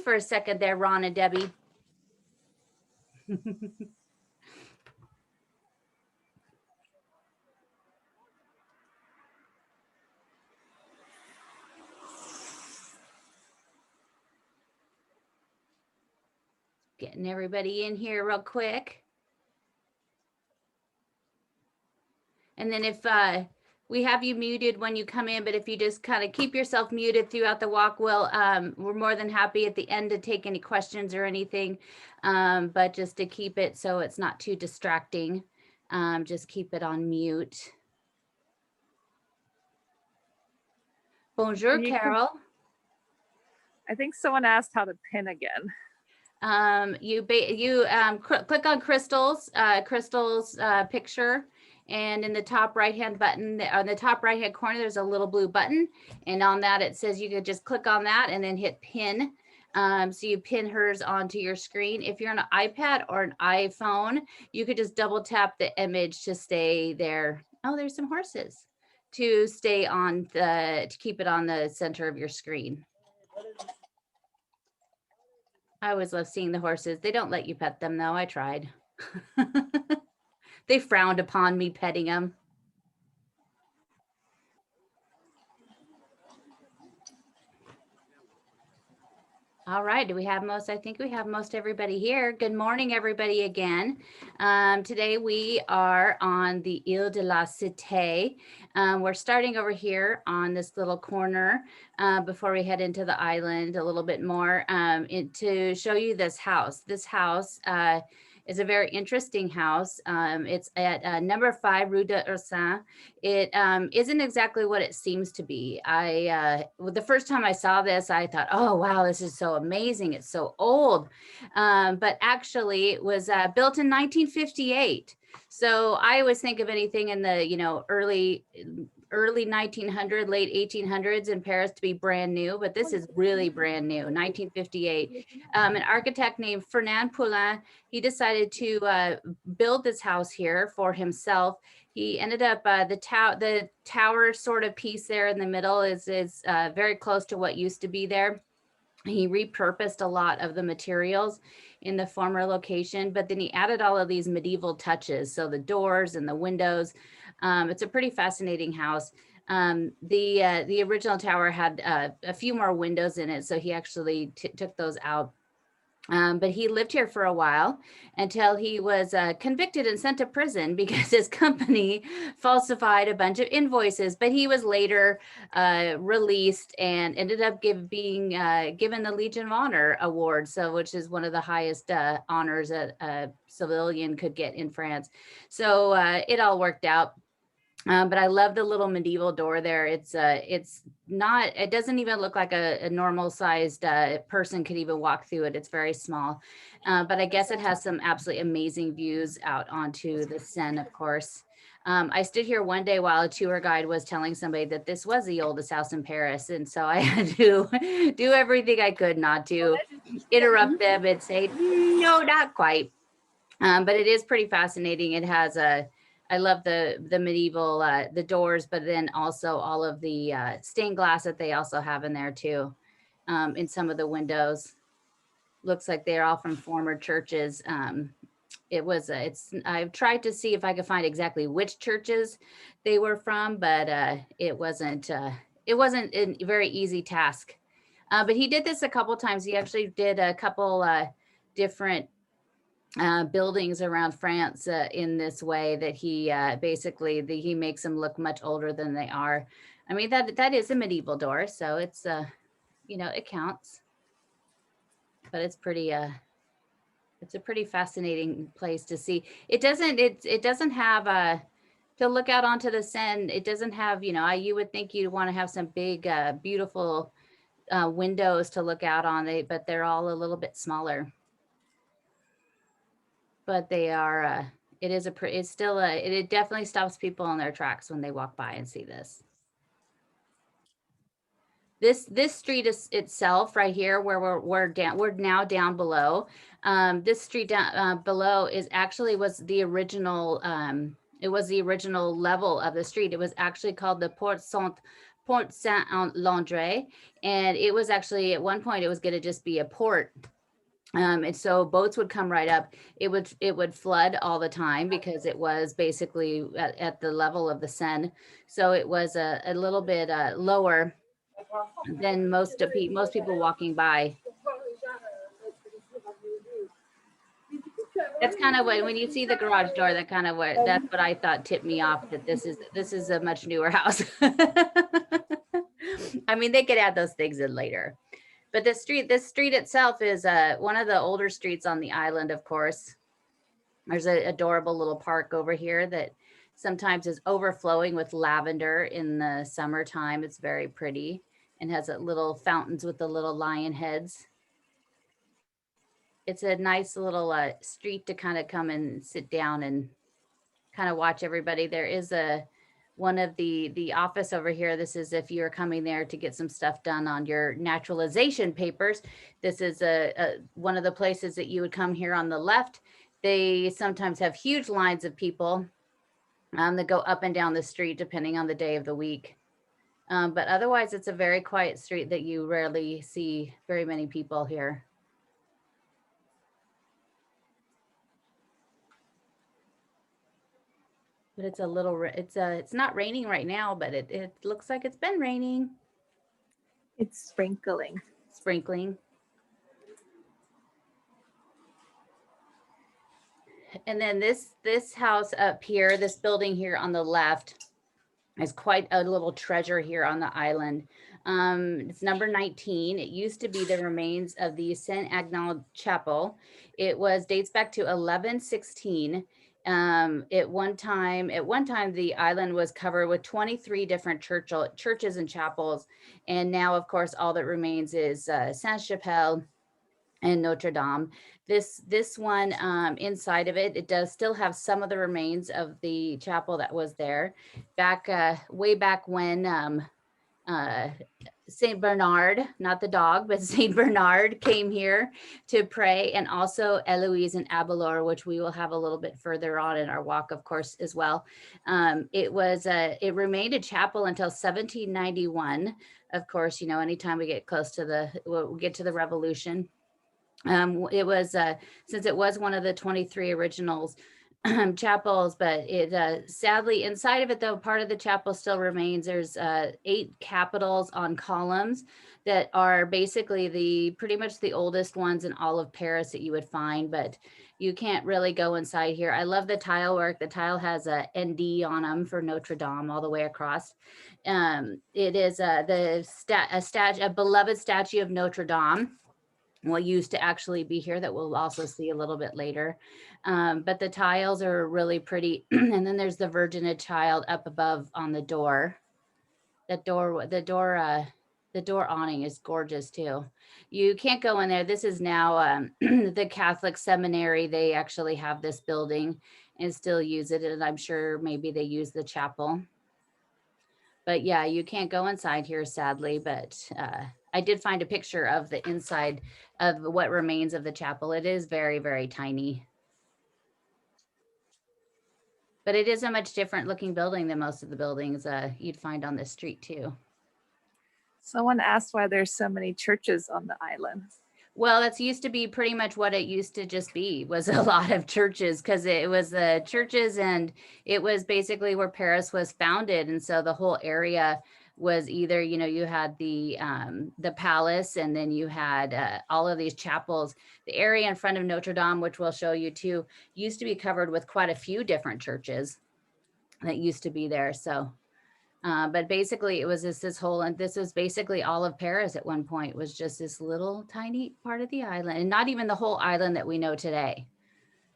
for a second there, Ron and Debbie. Getting everybody in here real quick. And then if we have you muted when you come in, but if you just kind of keep yourself muted throughout the walk, we're more than happy at the end to take any questions or anything, but just to keep it so it's not too distracting, just keep it on mute. Bonjour, Carol. I think someone asked how to pin again. You click on Krystal's picture, and in the top right hand button, on the top right hand corner, there's a little blue button, and on that it says you could just click on that and then hit pin. So you pin hers onto your screen. If you're on an iPad or an iPhone, you could just double tap the image to stay there. Oh, there's some horses to stay on to keep it on the center of your screen. I always love seeing the horses. They don't let you pet them though. I tried. They frowned upon me petting them. All right, do we have most? I think we have most everybody here. Good morning, everybody again. Today we are on the Ile de la Cité. We're starting over here on this little corner before we head into the island a little bit more to show you this house. This house is a very interesting house. It's at number 5 Rue de Ursin. It isn't exactly what it seems to be. The first time I saw this, I thought, oh, wow, this is so amazing. It's so old. But actually it was built in 1958. So I always think of anything in the, early 1900s, late 1800s in Paris to be brand new, but this is really brand new, 1958. An architect named Fernand Poulin, he decided to build this house here for himself. He ended up, the tower sort of piece there in the middle is very close to what used to be there. He repurposed a lot of the materials in the former location, but then he added all of these medieval touches. So the doors and the windows. It's a pretty fascinating house. The original tower had a few more windows in it, so he actually took those out. But he lived here for a while until he was convicted and sent to prison because his company falsified a bunch of invoices. But he was later released and ended up being given the Legion of Honor award, which is one of the highest honors that a civilian could get in France. So it all worked out. But I love the little medieval door there. It doesn't even look like a normal sized person could even walk through it. It's very small, but I guess it has some absolutely amazing views out onto the Seine, of course. I stood here one day while a tour guide was telling somebody that this was the oldest house in Paris. And so I had to do everything I could not to interrupt them and say, no, not quite. But it is pretty fascinating. It has I love the medieval, the doors, but then also all of the stained glass that they also have in there too, in some of the windows. Looks like they're all from former churches. I've tried to see if I could find exactly which churches they were from, but it wasn't a very easy task. But he did this a couple times. He actually did a couple different buildings around France in this way that he basically he makes them look much older than they are. I mean, that is a medieval door, so it's it counts. But it's pretty it's a pretty fascinating place to see. It doesn't have to look out onto the Seine. It doesn't have, you would think you'd want to have some big beautiful windows to look out on, but they're all a little bit smaller. But they are, it definitely stops people in their tracks when they walk by and see this. This street itself right here, where we're now down below. This street down below was the original. It was the original level of the street. It was actually called the Porte Port Saint-Landré, and it was actually at one point it was going to just be a port. And so boats would come right up. It would flood all the time because it was basically at the level of the Seine. So it was a little bit lower than most people walking by. That's kind of what, when you see the garage door, that's what I thought tipped me off that this is a much newer house. I mean, they could add those things in later. But this street itself is one of the older streets on the island, of course. There's an adorable little park over here that sometimes is overflowing with lavender in the summertime. It's very pretty and has little fountains with the little lion heads. It's a nice little street to kind of come and sit down and kind of watch everybody. There is one of the office over here. This is if you're coming there to get some stuff done on your naturalization papers. This is one of the places that you would come here on the left. They sometimes have huge lines of people that go up and down the street depending on the day of the week. But otherwise, it's a very quiet street that you rarely see very many people here. But it's not raining right now, but it looks like it's been raining. It's sprinkling. Sprinkling. And then this house up here, this building here on the left is quite a little treasure here on the island. It's number 19. It used to be the remains of the Saint Agnan Chapel. It dates back to 1116. At one time, the island was covered with 23 different churches and chapels. And now, of course, all that remains is Sainte-Chapelle and Notre Dame. This one, inside of it does still have some of the remains of the chapel that was there way back when Saint Bernard, not the dog, but Saint Bernard came here to pray, and also Eloise and Abelard, which we will have a little bit further on in our walk, of course, as well. It remained a chapel until 1791. Of course, anytime we get close to we'll get to the Revolution. It was since it was one of the 23 originals chapels, but it sadly inside of it, though, part of the chapel still remains. There's 8 capitals on columns that are basically pretty much the oldest ones in all of Paris that you would find, but you can't really go inside here. I love the tile work. The tile has a ND on them for Notre Dame all the way across. It is a beloved statue of Notre Dame. Used to actually be here that we'll also see a little bit later. But the tiles are really pretty. And then there's the Virgin Child up above on the door. The door awning is gorgeous too. You can't go in there. This is now the Catholic seminary. They actually have this building and still use it. And I'm sure maybe they use the chapel. But yeah, you can't go inside here, sadly, but I did find a picture of the inside of what remains of the chapel. It is very, very tiny. But it is a much different looking building than most of the buildings you'd find on this street too. Someone asked why there's so many churches on the island. Well, that's used to be pretty much what it used to just be, was a lot of churches, because it was the churches and it was basically where Paris was founded. And so the whole area was either, you had the palace, and then you had all of these chapels. The area in front of Notre Dame, which we'll show you too, used to be covered with quite a few different churches that used to be there. So, but basically it was and this was basically all of Paris at one point, was just this little tiny part of the island, and not even the whole island that we know today.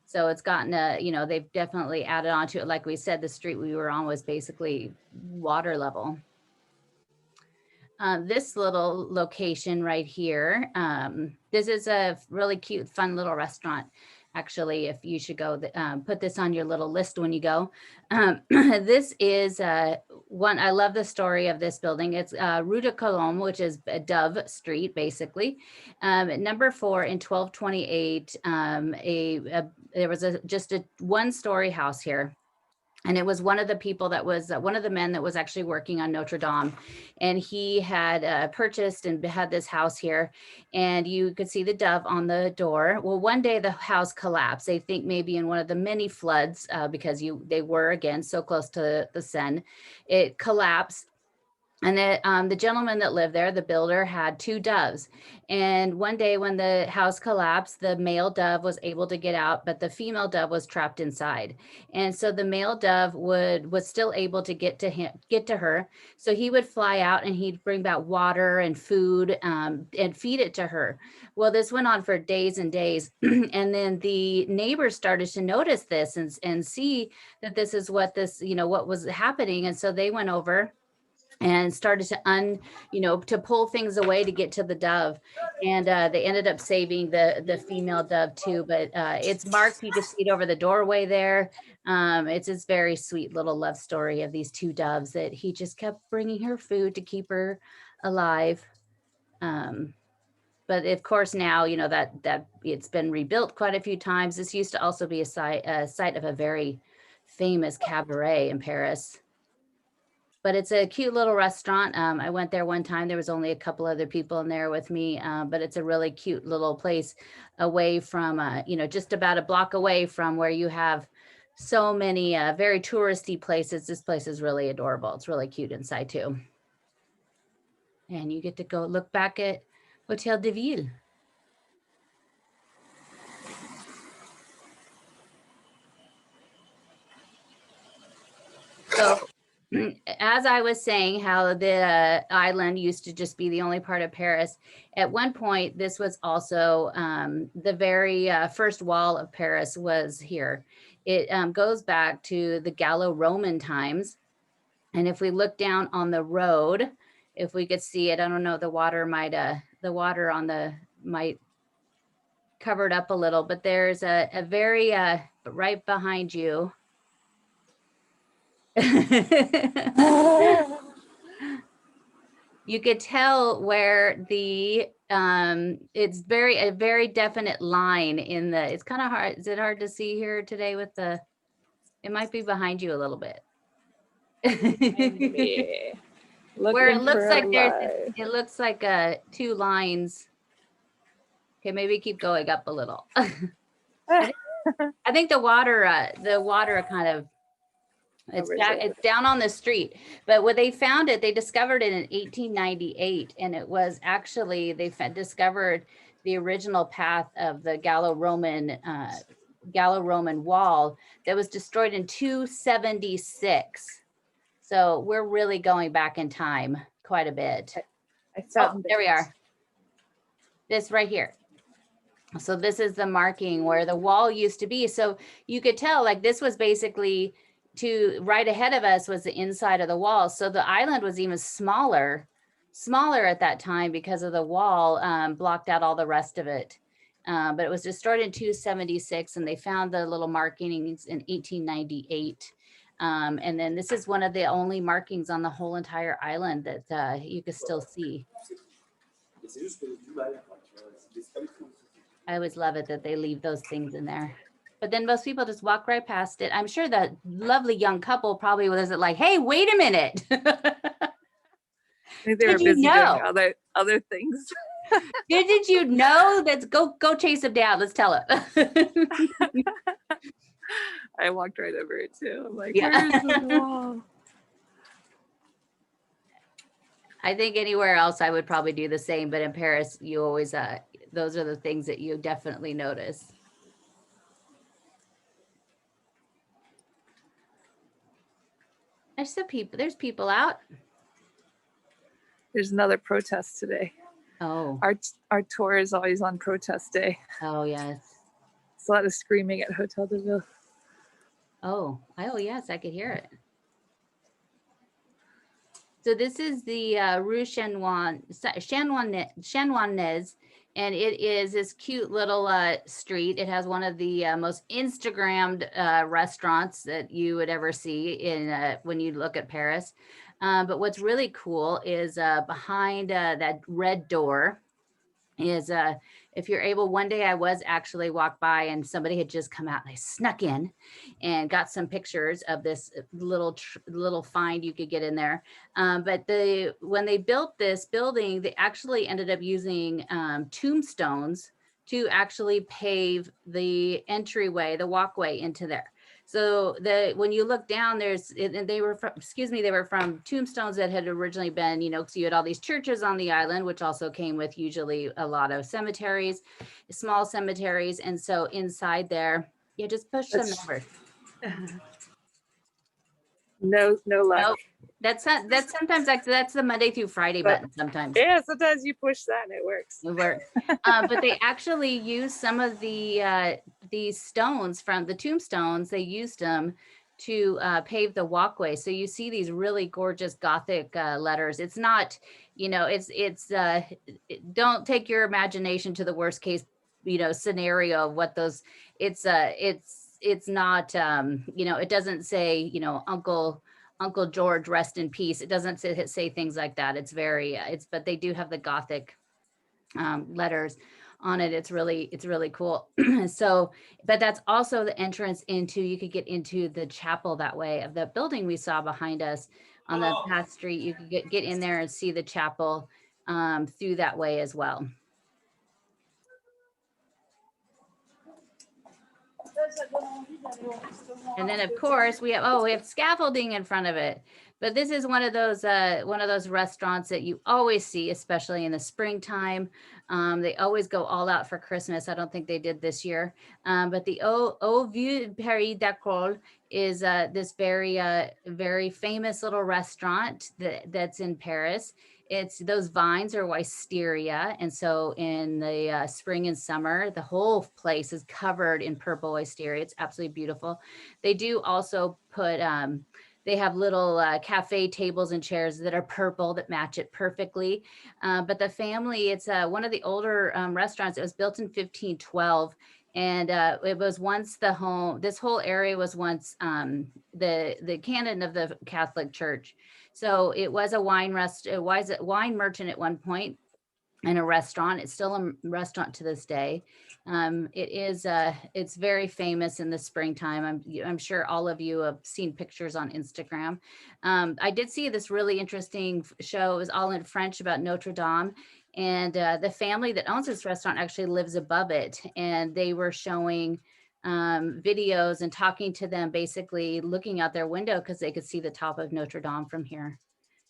So it's gotten they've definitely added on to it. Like we said, the street we were on was basically water level. This little location right here, this is a really cute, fun little restaurant. Actually, if you should go, put this on your little list when you go. This is one, I love the story of this building. It's Rue de Colombe, which is a Dove Street, basically. Number 4 in 1228, there was just a one-story house here. And it was one of the people that was one of the men that was actually working on Notre Dame. And he had purchased and had this house here. And you could see the dove on the door. Well, one day the house collapsed. They think maybe in one of the many floods, because they were, again, so close to the Seine. It collapsed. And the gentleman that lived there, the builder, had 2 doves. And one day when the house collapsed, the male dove was able to get out, but the female dove was trapped inside. And so the male dove was still able to get to her. So he would fly out and he'd bring back water and food, and feed it to her. Well, this went on for days and days. And then the neighbors started to notice this and see that this is what what was happening. And so they went over and started to pull things away to get to the dove. And they ended up saving the female dove too, but it's marked. You can see it over the doorway there. It's this very sweet little love story of these 2 doves that he just kept bringing her food to keep her alive. But of course now, that it's been rebuilt quite a few times. This used to also be a site of a very famous cabaret in Paris. But it's a cute little restaurant. I went there one time. There was only a couple other people in there with me, but it's a really cute little place away from, just about a block away from where you have so many very touristy places. This place is really adorable. It's really cute inside too. And you get to go look back at Hotel de Ville. So, as I was saying, how the island used to just be the only part of Paris. At one point, this was also the very first wall of Paris was here. It goes back to the Gallo-Roman times. And if we look down on the road, if we could see it, I don't know, the water might cover it up a little, but there's a very, right behind you. You could tell where it's a very definite line in it's kind of hard. Is it hard to see here today it might be behind you a little bit. Where it looks like 2 lines. Okay, maybe keep going up a little. I think the water kind of, it's down on the street. But when they found it, they discovered it in 1898, and it was actually, they discovered the original path of the Gallo-Roman wall that was destroyed in 276. So we're really going back in time quite a bit. There we are. This right here. So this is the marking where the wall used to be. So you could tell, like, this was basically right ahead of us was the inside of the wall. So the island was even smaller at that time because of the wall blocked out all the rest of it. But it was destroyed in 276, and they found the little markings in 1898. And then this is one of the only markings on the whole entire island that you can still see. I always love it that they leave those things in there. But then most people just walk right past it. I'm sure the lovely young couple probably wasn't like, hey, wait a minute. Maybe they were busy doing other things. Did you know? Let's go chase them down. Let's tell it. I walked right over it too. I'm like, yeah. Where's the wall? I think anywhere else I would probably do the same, but in Paris, you always, those are the things that you definitely notice. There's people out. There's another protest today. Oh. Our tour is always on protest day. Oh, yes. It's a lot of screaming at Hotel de Ville. Oh, yes, I could hear it. So this is the Rue Chanoinesse, and it is this cute little street. It has one of the most Instagrammed restaurants that you would ever see when you look at Paris. But what's really cool is behind that red door is if you're able, one day I was actually walked by and somebody had just come out and I snuck in and got some pictures of this little find you could get in there. But when they built this building, they actually ended up using tombstones to actually pave the entryway, the walkway into there. So when you look down, they were from tombstones that had originally been, so you had all these churches on the island, which also came with usually a lot of cemeteries, small cemeteries. And so inside there, you just push some numbers. No luck. Nope. That's sometimes that's the Monday through Friday button sometimes. Yeah, sometimes you push that and it works. It works. But they actually used some of these stones from the tombstones. They used them to pave the walkway. So you see these really gorgeous Gothic letters. It's not, don't take your imagination to the worst case, scenario of what those. It's not, it doesn't say, Uncle George, rest in peace. It doesn't say things like that. It's very, but they do have the Gothic letters on it. It's really cool. So, but that's also the entrance you could get into the chapel that way of the building we saw behind us on the path street. You could get in there and see the chapel through that way as well. And then of course we have scaffolding in front of it. But this is one of those restaurants that you always see, especially in the springtime. They always go all out for Christmas. I don't think they did this year. But the Au Vieux Paris d'École is this very famous little restaurant that's in Paris. Those vines are wisteria. And so in the spring and summer, the whole place is covered in purple wisteria. It's absolutely beautiful. They do also put, they have little cafe tables and chairs that are purple that match it perfectly. But the family, it's one of the older restaurants. It was built in 1512. And it was once this whole area was once the canon of the Catholic Church. So it was a wine merchant at one point and a restaurant. It's still a restaurant to this day. It's very famous in the springtime. I'm sure all of you have seen pictures on Instagram. I did see this really interesting show. It was all in French about Notre Dame. And the family that owns this restaurant actually lives above it. And they were showing videos and talking to them, basically looking out their window because they could see the top of Notre Dame from here.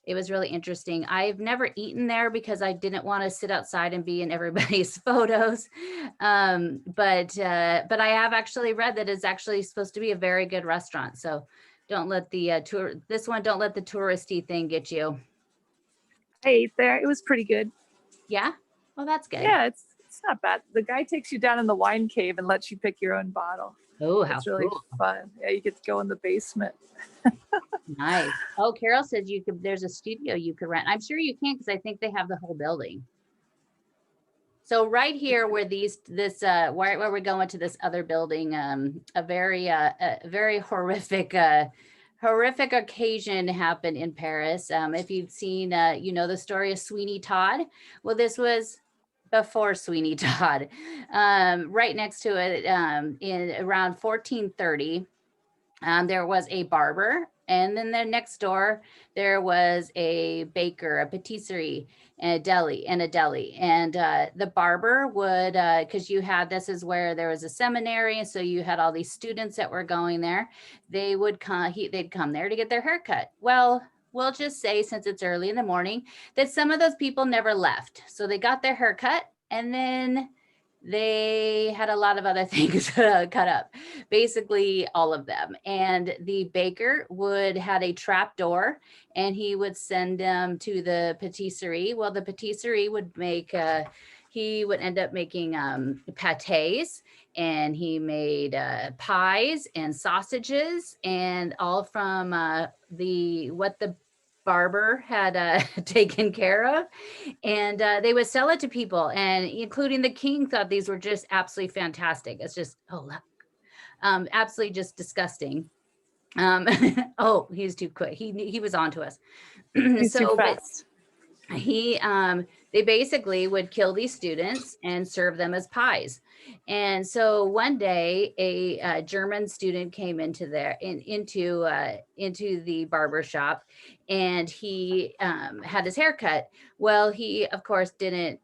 It was really interesting. I've never eaten there because I didn't want to sit outside and be in everybody's photos. But I have actually read that it's actually supposed to be a very good restaurant. So don't let the don't let the touristy thing get you. I ate there. It was pretty good. Yeah. Well, that's good. Yeah, it's not bad. The guy takes you down in the wine cave and lets you pick your own bottle. Oh, how it's really cool. fun. Yeah, you get to go in the basement. Nice. Oh, Carol says there's a studio you could rent. I'm sure you can because I think they have the whole building. So right here where where we're going to this other building, a very horrific occasion happened in Paris. If you've seen, the story of Sweeney Todd. Well, this was before Sweeney Todd. Right next to it, in around 1430, there was a barber. And then next door, there was a baker, a patisserie, and a deli. And the barber would, because this is where there was a seminary. And so you had all these students that were going there. They'd come there to get their hair cut. Well, we'll just say, since it's early in the morning, that some of those people never left. So they got their hair cut and then they had a lot of other things cut up, basically all of them. And the baker had a trap door and he would send them to the patisserie. Well, the patisserie would he would end up making pâtés, and he made pies and sausages, and all from what the barber had taken care of, and they would sell it to people, and including the king thought these were just absolutely fantastic. It's just absolutely just disgusting. Oh, he's too quick. He was on to us. He's too fast. they basically would kill these students and serve them as pies. And so one day a German student came into into the barber shop, and he had his hair cut. Well, he of course didn't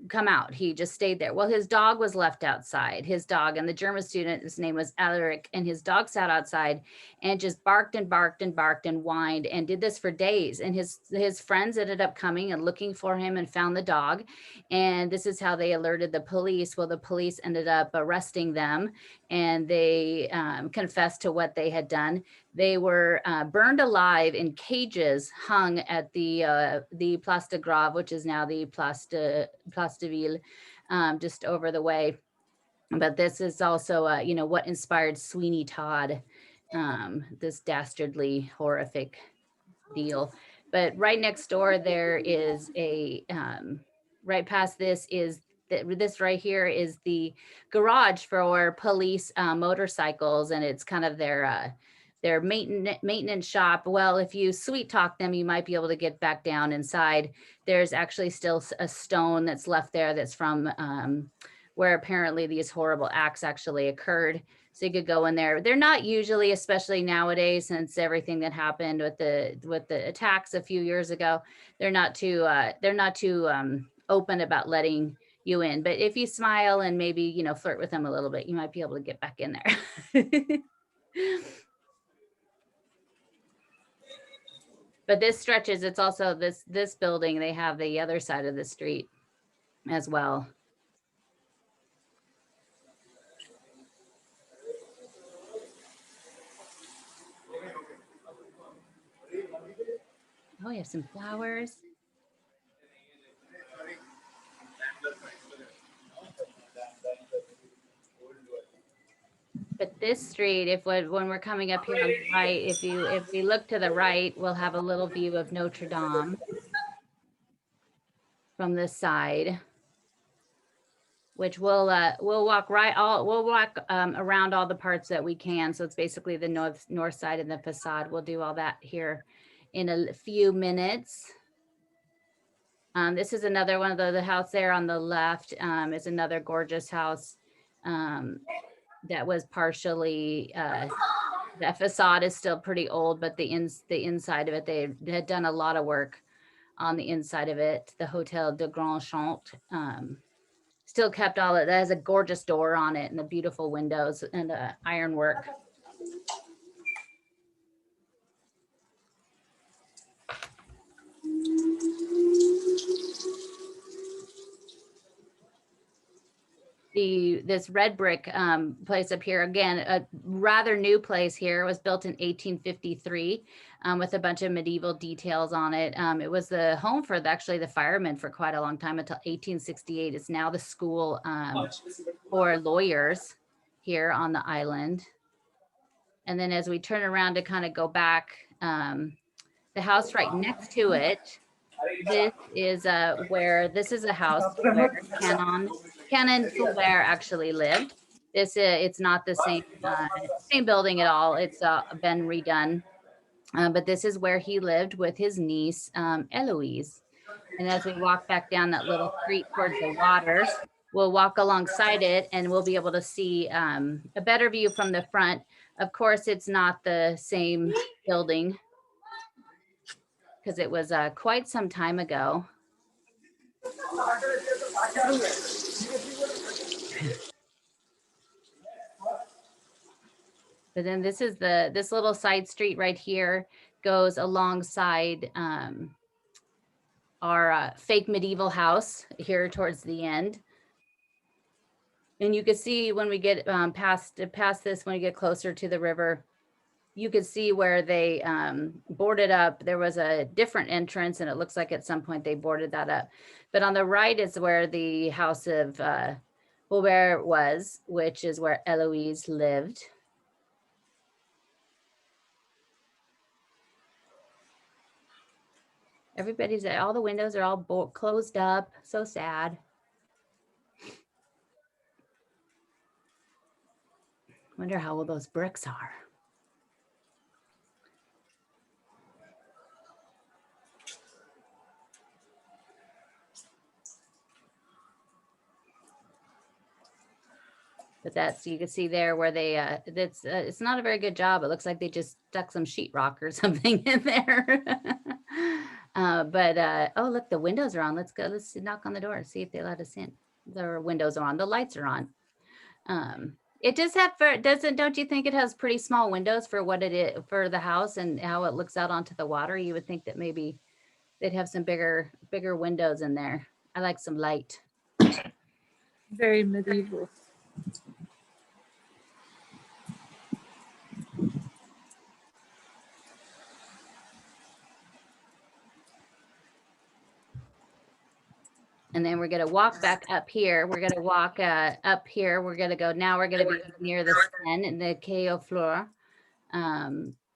come out. He just stayed there. Well, his dog was left outside, his dog, and the German student, his name was Alaric, and his dog sat outside and just barked and barked and barked and whined and did this for days. And his friends ended up coming and looking for him and found the dog. And this is how they alerted the police. Well, the police ended up arresting them, and they confessed to what they had done. They were burned alive in cages, hung at the Place de Grave, which is now the Place de Ville, just over the way. But this is also, what inspired Sweeney Todd, this dastardly, horrific deal. But right next door, there is right past this is this right here is the garage for police motorcycles, and it's kind of their maintenance shop. Well, if you sweet talk them, you might be able to get back down inside. There's actually still a stone that's left there that's from where apparently these horrible acts actually occurred. So you could go in there. They're not usually, especially nowadays, since everything that happened with the attacks a few years ago, they're not too open about letting you in. But if you smile and maybe, flirt with them a little bit, you might be able to get back in there. But this stretches, it's also this building, they have the other side of the street as well. Oh, you have some flowers. But this street, when we're coming up here on the right, if we look to the right, we'll have a little view of Notre Dame from this side, which we'll walk around all the parts that we can. So it's basically the north side and the facade. We'll do all that here in a few minutes. This is another one of the house there on the left is another gorgeous house that was partially, that facade is still pretty old, but the inside of it, they had done a lot of work on the inside of it. The Hotel de Grand Champ still kept all of it. That has a gorgeous door on it and the beautiful windows and ironwork. This red brick place up here, again, a rather new place here. It was built in 1853 with a bunch of medieval details on it. It was the home for actually the firemen for quite a long time until 1868. It's now the school for lawyers here on the island. And then as we turn around to kind of go back, the house right next to it, this is where this is a house where Canon Fulbert actually lived. It's not the same building at all. It's been redone, but this is where he lived with his niece Eloise. And as we walk back down that little street towards the water, we'll walk alongside it and we'll be able to see a better view from the front. Of course, it's not the same building because it was quite some time ago. But then this is this little side street right here goes alongside our fake medieval house here towards the end. And you can see when we get past this, when we get closer to the river, you could see where they boarded up. There was a different entrance and it looks like at some point they boarded that up. But on the right is where the house of Fulbert was, which is where Eloise lived. All the windows are all closed up. So sad. Wonder how old those bricks are. But that's, you can see there where they, it's not a very good job. It looks like they just stuck some sheetrock or something in there. Oh, look, the windows are on. Let's go, let's knock on the door, see if they let us in. The windows are on, the lights are on. It does have, don't you think it has pretty small windows for what it is, for the house and how it looks out onto the water? You would think that maybe they'd have some bigger windows in there. I like some light. Very medieval. And then we're going to walk back up here. We're going to walk up here. We're going to go, now we're going to be near the Seine and the Quai aux Fleurs.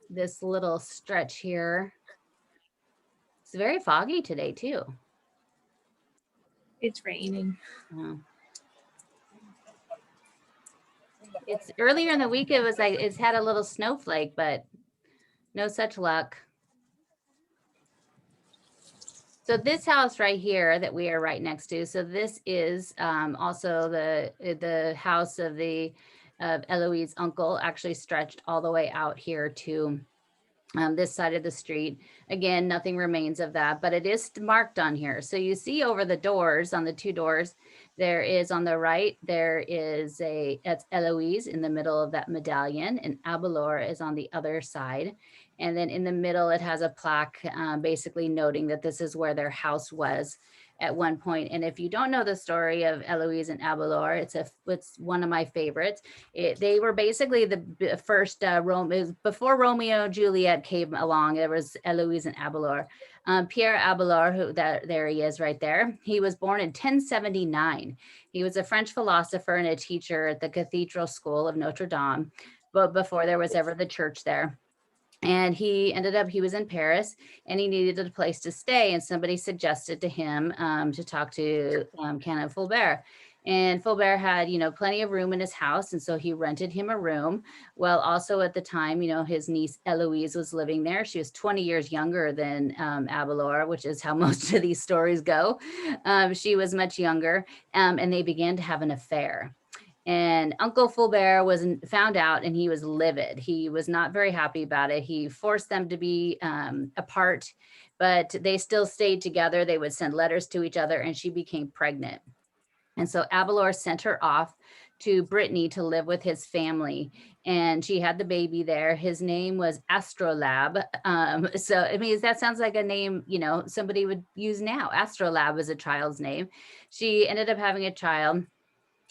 This little stretch here. It's very foggy today too. It's raining. It's earlier in the week. It was like, it's had a little snowflake, but no such luck. So this house right here that we are right next to, so this is also the house of Eloise's uncle, actually stretched all the way out here to this side of the street. Again, nothing remains of that, but it is marked on here. So you see over the doors, on the two doors, there is on the right, there is that's Eloise in the middle of that medallion, and Abelard is on the other side. And then in the middle, it has a plaque basically noting that this is where their house was at one point. And if you don't know the story of Eloise and Abelard, it's one of my favorites. They were basically the first before Romeo and Juliet came along. There was Eloise and Abelard. Pierre Abelard, there he is right there. He was born in 1079. He was a French philosopher and a teacher at the Cathedral School of Notre Dame, but before there was ever the church there. And he was in Paris and he needed a place to stay. And somebody suggested to him to talk to Canon Fulbert. And Fulbert had, plenty of room in his house. And so he rented him a room. Well, also at the time, his niece Eloise was living there. She was 20 years younger than Abelard, which is how most of these stories go. She was much younger and they began to have an affair. And Uncle Fulbert found out and he was livid. He was not very happy about it. He forced them to be apart, but they still stayed together. They would send letters to each other and she became pregnant. And so Abelard sent her off to Brittany to live with his family. And she had the baby there. His name was Astrolabe. So, I mean, that sounds like a name, somebody would use now. Astrolabe is a child's name. She ended up having a child.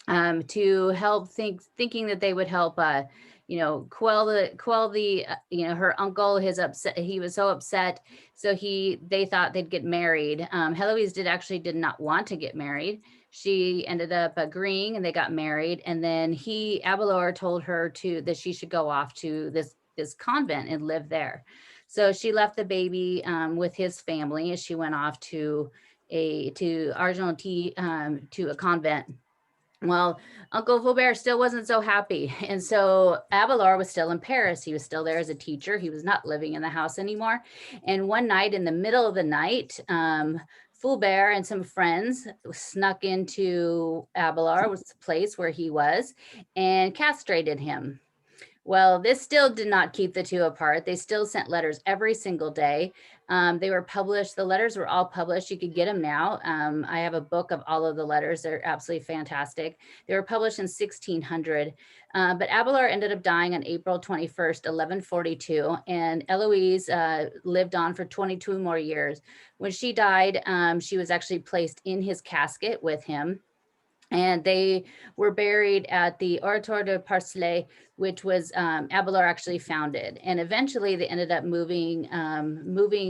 To help thinking that they would help, quell the, her uncle, his upset. He was so upset. So they thought they'd get married. Heloise did not want to get married. She ended up agreeing and they got married. And then Abelard told her that she should go off to this convent and live there. So she left the baby with his family as she went off to Argenteuil, to a convent. Well, Uncle Fulbert still wasn't so happy. And so Abelard was still in Paris. He was still there as a teacher. He was not living in the house anymore. And one night, in the middle of the night, Fulbert and some friends snuck into Abelard's place where he was and castrated him. Well, this still did not keep the two apart. They still sent letters every single day. They were published. The letters were all published. You could get them now. I have a book of all of the letters. They're absolutely fantastic. They were published in 1600. But Abelard ended up dying on April 21st, 1142. And Eloise lived on for 22 more years. When she died, she was actually placed in his casket with him. And they were buried at the Oratoire de Parcelet, which was Abelard actually founded. And eventually they ended up moving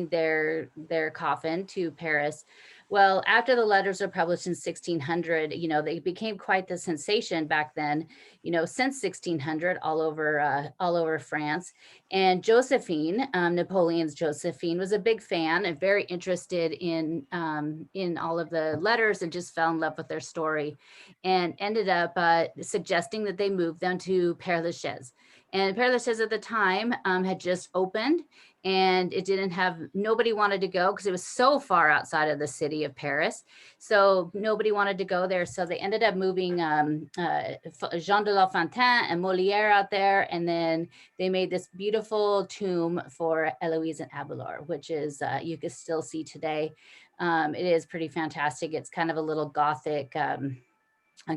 their coffin to Paris. Well, after the letters were published in 1600, they became quite the sensation back then, since 1600 all over France. And Josephine, Napoleon's Josephine, was a big fan and very interested in all of the letters and just fell in love with their story and ended up suggesting that they move them to Père Lachaise. And Père Lachaise at the time had just opened. and it didn't have, nobody wanted to go because it was so far outside of the city of Paris. So nobody wanted to go there. So they ended up moving Jean de La Fontaine and Molière out there. And then they made this beautiful tomb for Eloise and Abelard, which is, you can still see today. It is pretty fantastic. It's kind of a little Gothic, a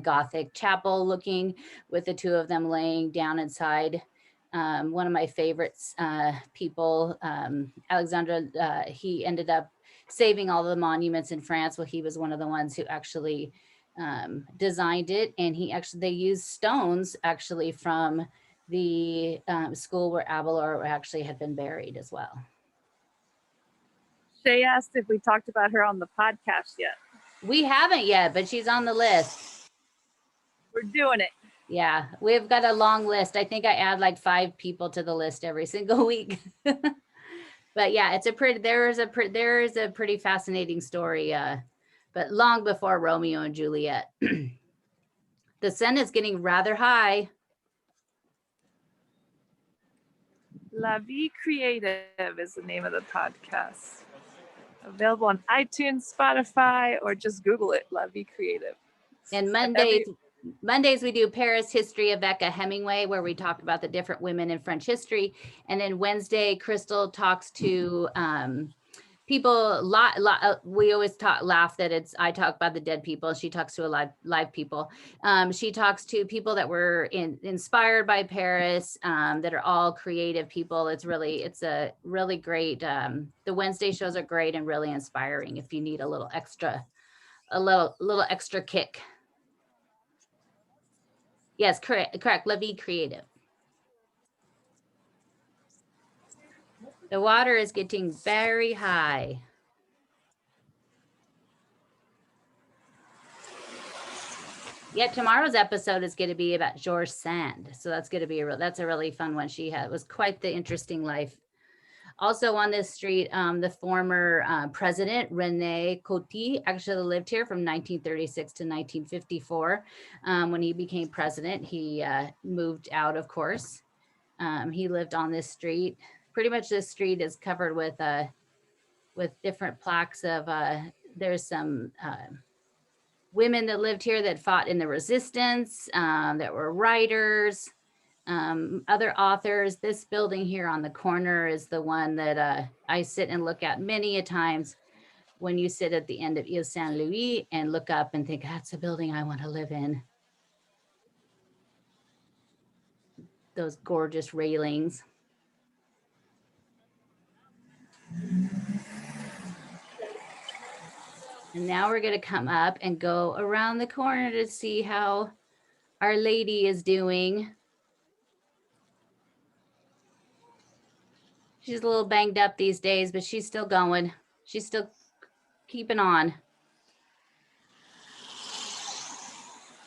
Gothic chapel looking, with the two of them laying down inside. One of my favorites people, Alexandre, he ended up saving all the monuments in France. Well, he was one of the ones who actually designed it, and they used stones actually from the school where Abelard actually had been buried as well. Shay asked if we talked about her on the podcast yet. We haven't yet, but she's on the list. We're doing it. Yeah, we've got a long list. I think I add like 5 people to the list every single week. But yeah, it's a pretty, there is a pretty fascinating story, but long before Romeo and Juliet. The sun is getting rather high. La Vie Creative is the name of the podcast. Available on iTunes, Spotify, or just Google it, La Vie Creative. And Mondays we do Paris History of Hemingway, where we talk about the different women in French history. And then Wednesday, Krystal talks to people. We always laugh that I talk about the dead people. She talks to live people. She talks to people that were inspired by Paris, that are all creative people. It's a really great. The Wednesday shows are great and really inspiring if you need a little extra kick. Yes, correct. La Vie Creative. The water is getting very high. Yeah, tomorrow's episode is going to be about George Sand. So that's going to be that's a really fun one. It was quite the interesting life. Also on this street, the former president, René Coty, actually lived here from 1936 to 1954. When he became president, he moved out, of course. He lived on this street. Pretty much this street is covered with different plaques of, there's some women that lived here that fought in the resistance, that were writers. Other authors. This building here on the corner is the one that I sit and look at many a times when you sit at the end of Ile Saint Louis and look up and think, that's a building I want to live in. Those gorgeous railings. And now we're going to come up and go around the corner to see how Our Lady is doing. She's a little banged up these days, but she's still going. She's still keeping on.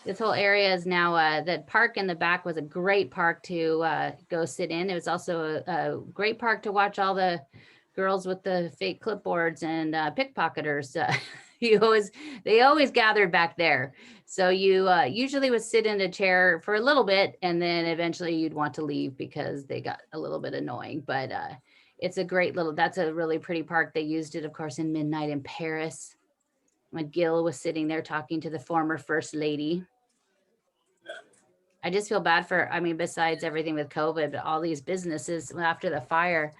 This whole area is now, that park in the back was a great park to go sit in. It was also a great park to watch all the girls with the fake clipboards and pickpocketers. They always gathered back there. So you usually would sit in a chair for a little bit, and then eventually you'd want to leave because they got a little bit annoying. But it's a great that's a really pretty park. They used it, of course, in Midnight in Paris, when Gil was sitting there talking to the former First Lady. I just feel bad besides everything with COVID, but all these businesses after the fire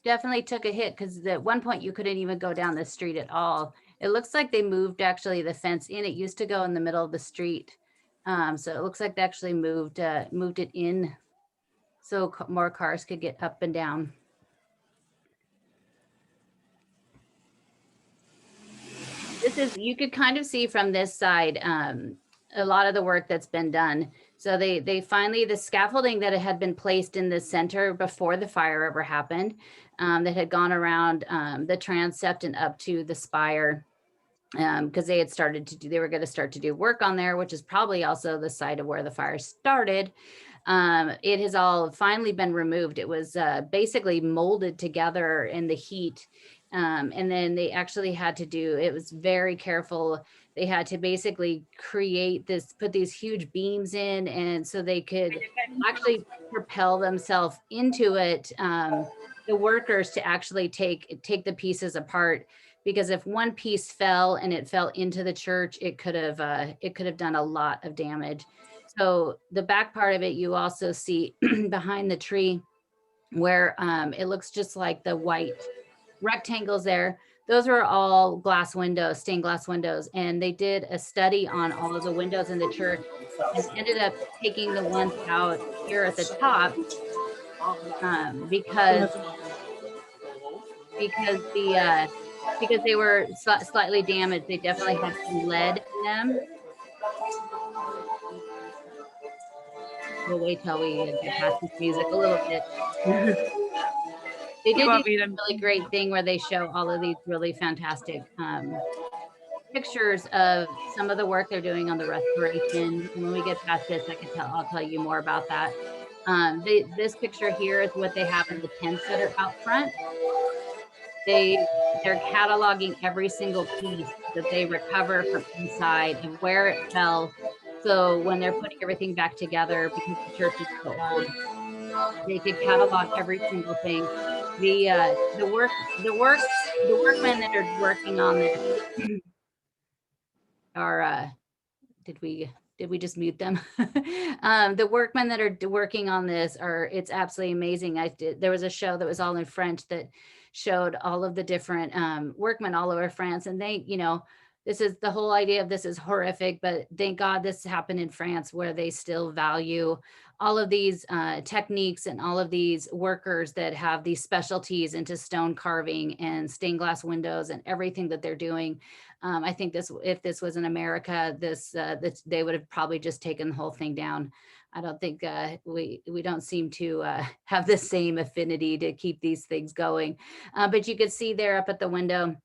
definitely took a hit, because at one point you couldn't even go down the street at all. It looks like they moved actually the fence in. It used to go in the middle of the street. So it looks like they actually moved it in so more cars could get up and down. You could kind of see from this side a lot of the work that's been done. So they finally, the scaffolding that had been placed in the center before the fire ever happened, that had gone around the transept and up to the spire, because they were going to start to do work on there, which is probably also the site of where the fire started. It has all finally been removed. It was basically molded together in the heat. And then they actually it was very careful. They had to basically put these huge beams in, and so they could actually propel themselves into it. the workers to actually take the pieces apart, because if one piece fell and it fell into the church, it could have done a lot of damage. So the back part of it, you also see behind the tree where it looks just like the white rectangles there. Those are all glass windows, stained glass windows. And they did a study on all of the windows in the church and ended up taking the ones out here at the top because because they were slightly damaged. They definitely had some lead in them. We'll wait till we get past this music a little bit. They You did do want me a to? really great thing where they show all of these really fantastic pictures of some of the work they're doing on the restoration. And when we get past this, I'll tell you more about that. This picture here is what they have in the tents that are out front. They're cataloging every single piece that they recover from inside and where it fell. So when they're putting everything back together, because the church is so old, they could catalog every single thing. The workmen that are working on this are did we just mute them? The workmen that are working on this it's absolutely amazing. There was a show that was all in French that showed all of the different workmen all over France, and they, this is the whole idea of this is horrific, but thank God this happened in France, where they still value all of these techniques and all of these workers that have these specialties into stone carving and stained glass windows and everything that they're doing. I think if this was in America, they would have probably just taken the whole thing down. I don't think we don't seem to have the same affinity to keep these things going. But you could see there up at the window,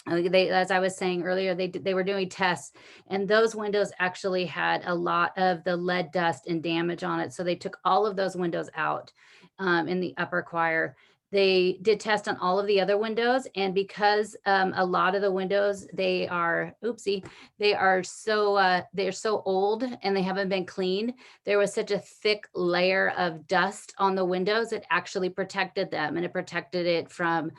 as I was saying earlier, they were doing tests, and those windows actually had a lot of the lead dust and damage on it. So they took all of those windows out in the upper choir. They did tests on all of the other windows, and because a lot of the windows, they're so old and they haven't been cleaned, there was such a thick layer of dust on the windows, it actually protected them, and it protected it from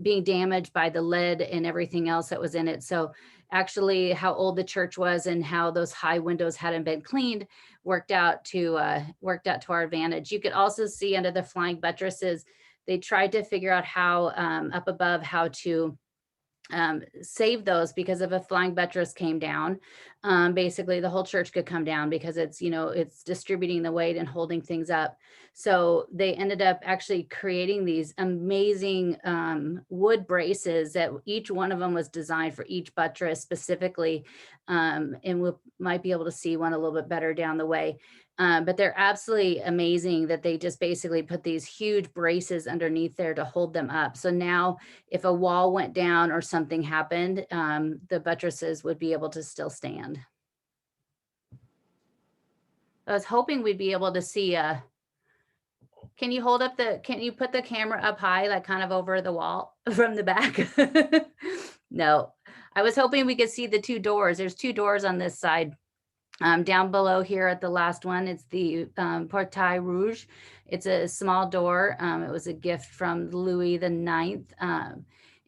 being damaged by the lead and everything else that was in it. So actually how old the church was and how those high windows hadn't been cleaned worked out to our advantage. You could also see under the flying buttresses, they tried to figure out how up above how to save those, because if a flying buttress came down, basically the whole church could come down, because it's distributing the weight and holding things up. So they ended up actually creating these amazing wood braces that each one of them was designed for each buttress specifically. And we might be able to see one a little bit better down the way. But they're absolutely amazing that they just basically put these huge braces underneath there to hold them up. So now if a wall went down or something happened, the buttresses would be able to still stand. I was hoping we'd be able to see can you put the camera up high, like kind of over the wall from the back? No, I was hoping we could see the two doors. There's two doors on this side. Down below here at the last one, it's the Portail Rouge. It's a small door. It was a gift from Louis IX.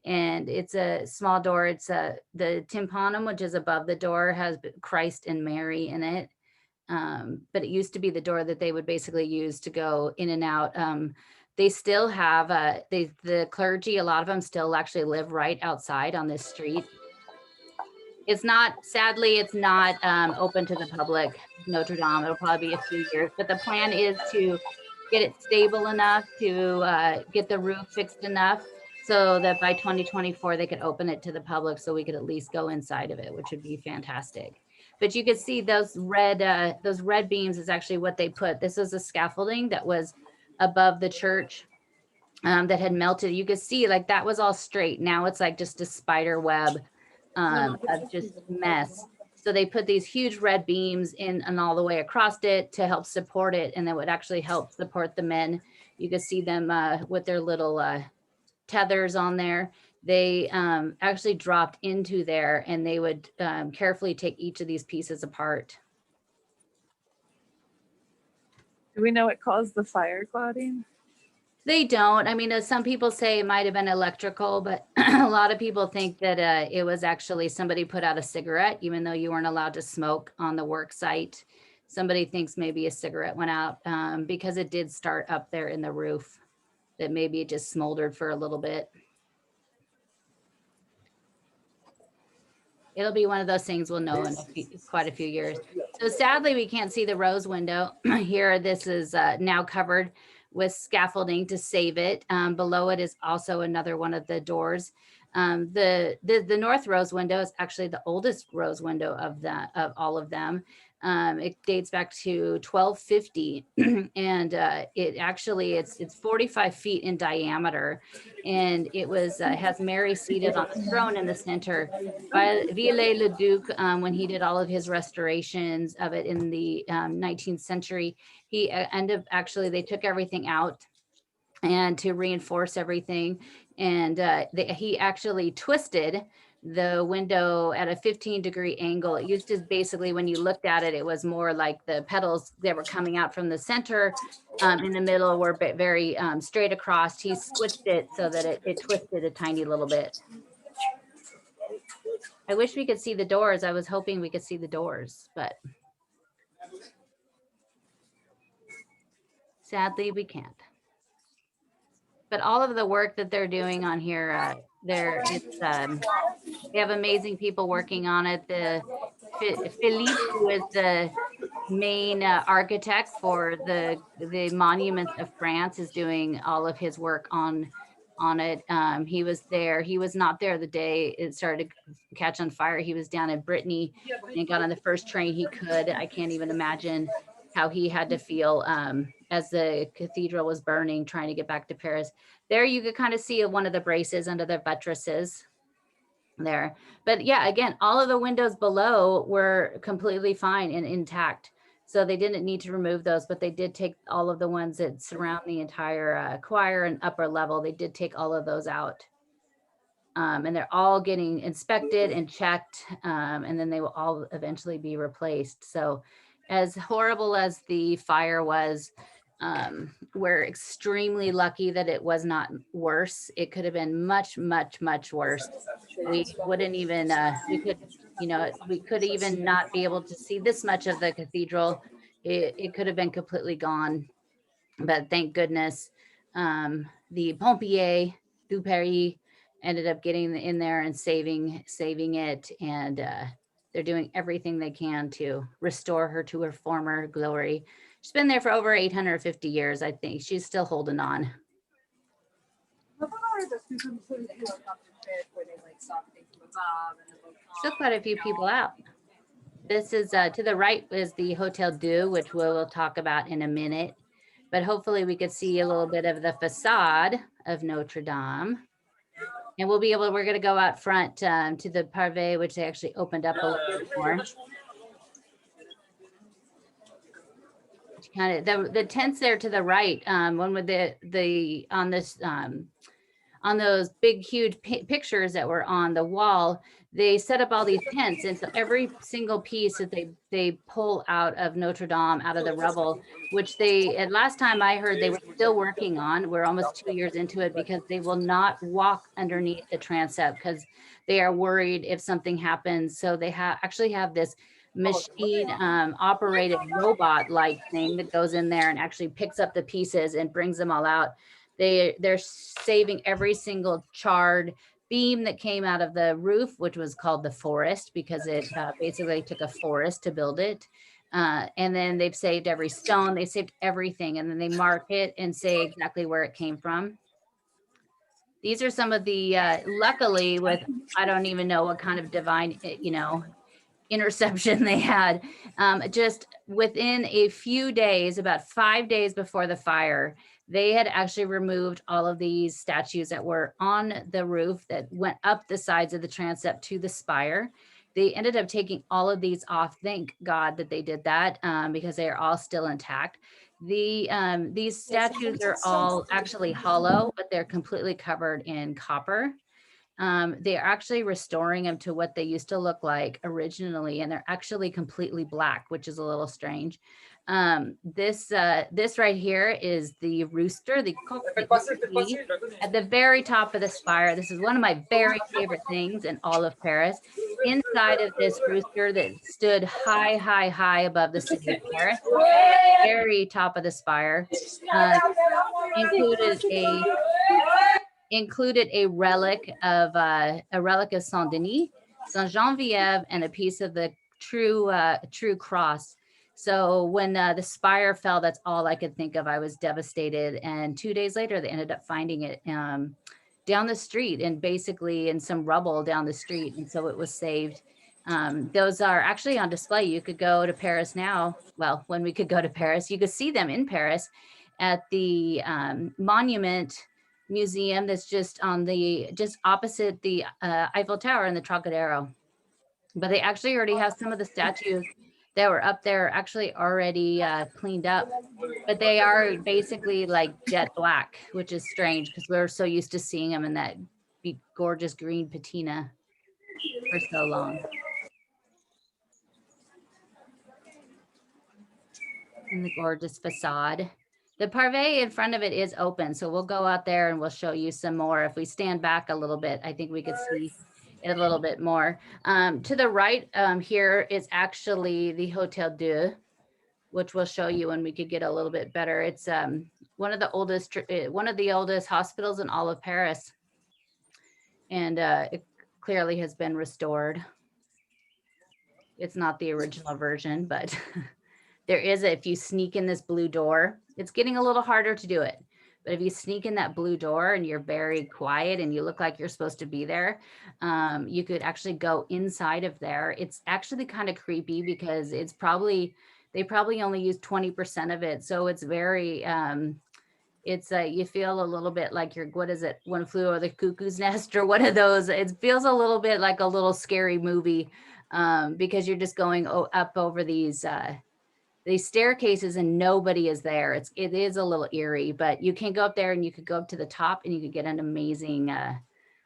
And it's a small door. It's the tympanum, which is above the door, has Christ and Mary in it. But it used to be the door that they would basically use to go in and out. They still have, the clergy, a lot of them still actually live right outside on this street. Sadly, it's not open to the public, Notre Dame. It'll probably be a few years, but the plan is to get it stable enough to get the roof fixed enough so that by 2024, they could open it to the public, so we could at least go inside of it, which would be fantastic. But you could see those red beams is actually what they put. This was a scaffolding that was above the church that had melted. You could see like that was all straight. Now it's like just a spider web of just mess. So they put these huge red beams in and all the way across it to help support it, and that would actually help support the men. You could see them with their little tethers on there. They actually dropped into there, and they would carefully take each of these pieces apart. Do we know what caused the fire, Claudine? They don't. I mean, some people say it might have been electrical, but a lot of people think that it was actually somebody put out a cigarette, even though you weren't allowed to smoke on the work site. Somebody thinks maybe a cigarette went out because it did start up there in the roof, that maybe it just smoldered for a little bit. It'll be one of those things we'll know in quite a few years. So sadly, we can't see the rose window here. This is now covered with scaffolding to save it. Below it is also another one of the doors. The north rose window is actually the oldest rose window of all of them. It dates back to 1250, and it's 45 feet in diameter, and it was has Mary seated on the throne in the center. By Viollet-le-Duc, when he did all of his restorations of it in the 19th century, he they took everything out and to reinforce everything. And he actually twisted the window at a 15-degree angle. It used to basically, when you looked at it, it was more like the petals that were coming out from the center in the middle were very straight across. He switched it so that it twisted a tiny little bit. I wish we could see the doors. I was hoping we could see the doors, but sadly we can't. But all of the work that they're doing on here, they have amazing people working on it. Philippe, who is the main architect for the monuments of France, is doing all of his work on it. He was there. He was not there the day it started to catch on fire. He was down in Brittany and got on the first train he could. I can't even imagine how he had to feel as the cathedral was burning, trying to get back to Paris. There you could kind of see one of the braces under the buttresses there. But yeah, again, all of the windows below were completely fine and intact. So they didn't need to remove those, but they did take all of the ones that surround the entire choir and upper level. They did take all of those out. And they're all getting inspected and checked, and then they will all eventually be replaced. So as horrible as the fire was, we're extremely lucky that it was not worse. It could have been much, much, much worse. We wouldn't even, we could even not be able to see this much of the cathedral. It could have been completely gone. But thank goodness, the Pompiers du Paris ended up getting in there and saving it. And they're doing everything they can to restore her to her former glory. She's been there for over 850 years, I think. She's still holding on. Still quite a few people out. This is to the right is the Hotel Dieu, which we'll talk about in a minute. But hopefully we could see a little bit of the facade of Notre Dame. And we're going to go out front to the Parvis, which they actually opened up a little bit more. Kind of the tents there to the right, one with on those big huge pictures that were on the wall, they set up all these tents, and so every single piece that they pull out of Notre Dame, out of the rubble, which last time I heard they were still working on. We're almost 2 years into it, because they will not walk underneath the transept because they are worried if something happens. So they actually have this machine operated robot like thing that goes in there and actually picks up the pieces and brings them all out. They're saving every single charred beam that came out of the roof, which was called the forest, because it basically took a forest to build it. And then they've saved every stone, they saved everything, and then they mark it and say exactly where it came from. These are some of the, luckily with, I don't even know what kind of divine, interception they had. Just within a few days, about 5 days before the fire, they had actually removed all of these statues that were on the roof that went up the sides of the transept to the spire. They ended up taking all of these off. Thank God that they did that, because they are all still intact. These statues are all actually hollow, but they're completely covered in copper. They're actually restoring them to what they used to look like originally, and they're actually completely black, which is a little strange. This right here is the rooster, the coq that you see at the very top of the spire. This is one of my very favorite things in all of Paris. Inside of this rooster that stood high, high, high above the city of Paris, very top of the spire, uh, included a relic of Saint Denis, Saint Geneviève, and a piece of the true cross. So when the spire fell, that's all I could think of. I was devastated, and 2 days later, they ended up finding it down the street, and basically in some rubble down the street, and so it was saved. Those are actually on display. You could go to Paris now. Well, when we could go to Paris, you could see them in Paris at the Monument Museum that's just opposite the Eiffel Tower in the Trocadero. But they actually already have some of the statues that were up there actually already cleaned up, but they are basically like jet black, which is strange because we're so used to seeing them in that gorgeous green patina for so long. And the gorgeous facade. The parvet in front of it is open, so we'll go out there and we'll show you some more. If we stand back a little bit, I think we could see it a little bit more. To the right here is actually the Hotel Dieu, which we'll show you when we could get a little bit better. It's one of the oldest hospitals in all of Paris, and it clearly has been restored. It's not the original version, but there is if you sneak in this blue door, it's getting a little harder to do it. But if you sneak in that blue door and you're very quiet and you look like you're supposed to be there, you could actually go inside of there. It's actually kind of creepy because they probably only use 20% of it. So it's very, you feel a little bit like what is it? One Flew Over the Cuckoo's Nest or one of those. It feels a little bit like a little scary movie because you're just going up over these staircases and nobody is there. It is a little eerie, but you can go up there and you could go up to the top and you could get an amazing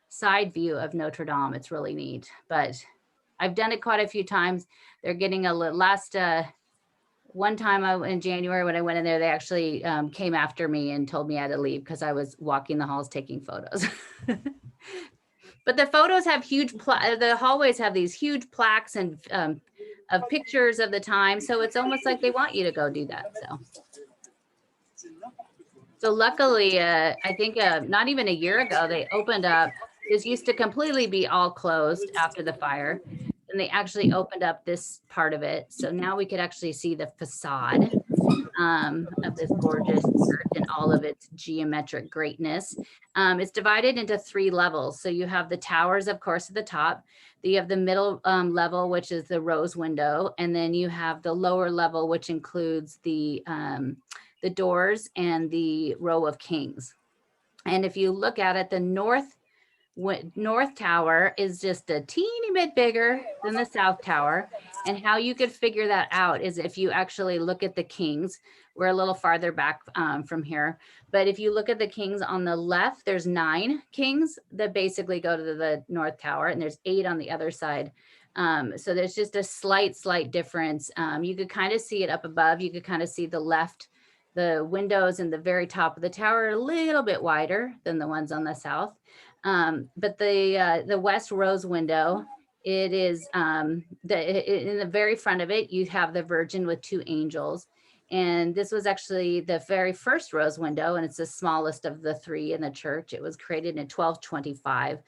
side view of Notre Dame. It's really neat, but I've done it quite a few times. They're getting one time in January when I went in there, they actually came after me and told me I had to leave because I was walking the halls taking photos. But the photos have the hallways have these huge plaques and of pictures of the time. So it's almost like they want you to go do that. So luckily, I think not even a year ago, they opened up. This used to completely be all closed after the fire. And they actually opened up this part of it. So now we could actually see the facade of this gorgeous church and all of its geometric greatness. It's divided into 3 levels. So you have the towers, of course, at the top. You have the middle level, which is the rose window. And then you have the lower level, which includes the doors and the row of kings. And if you look at it, the north tower is just a teeny bit bigger than the south tower. And how you could figure that out is if you actually look at the kings. We're a little farther back from here, but if you look at the kings on the left, there's 9 kings that basically go to the north tower, and there's 8 on the other side. So there's just a slight difference. You could kind of see it up above. You could kind of see the windows in the very top of the tower are a little bit wider than the ones on the south. But the west rose window, it is in the very front of it, you have the Virgin with 2 angels. And this was actually the very first rose window, and it's the smallest of the 3 in the church. It was created in 1225.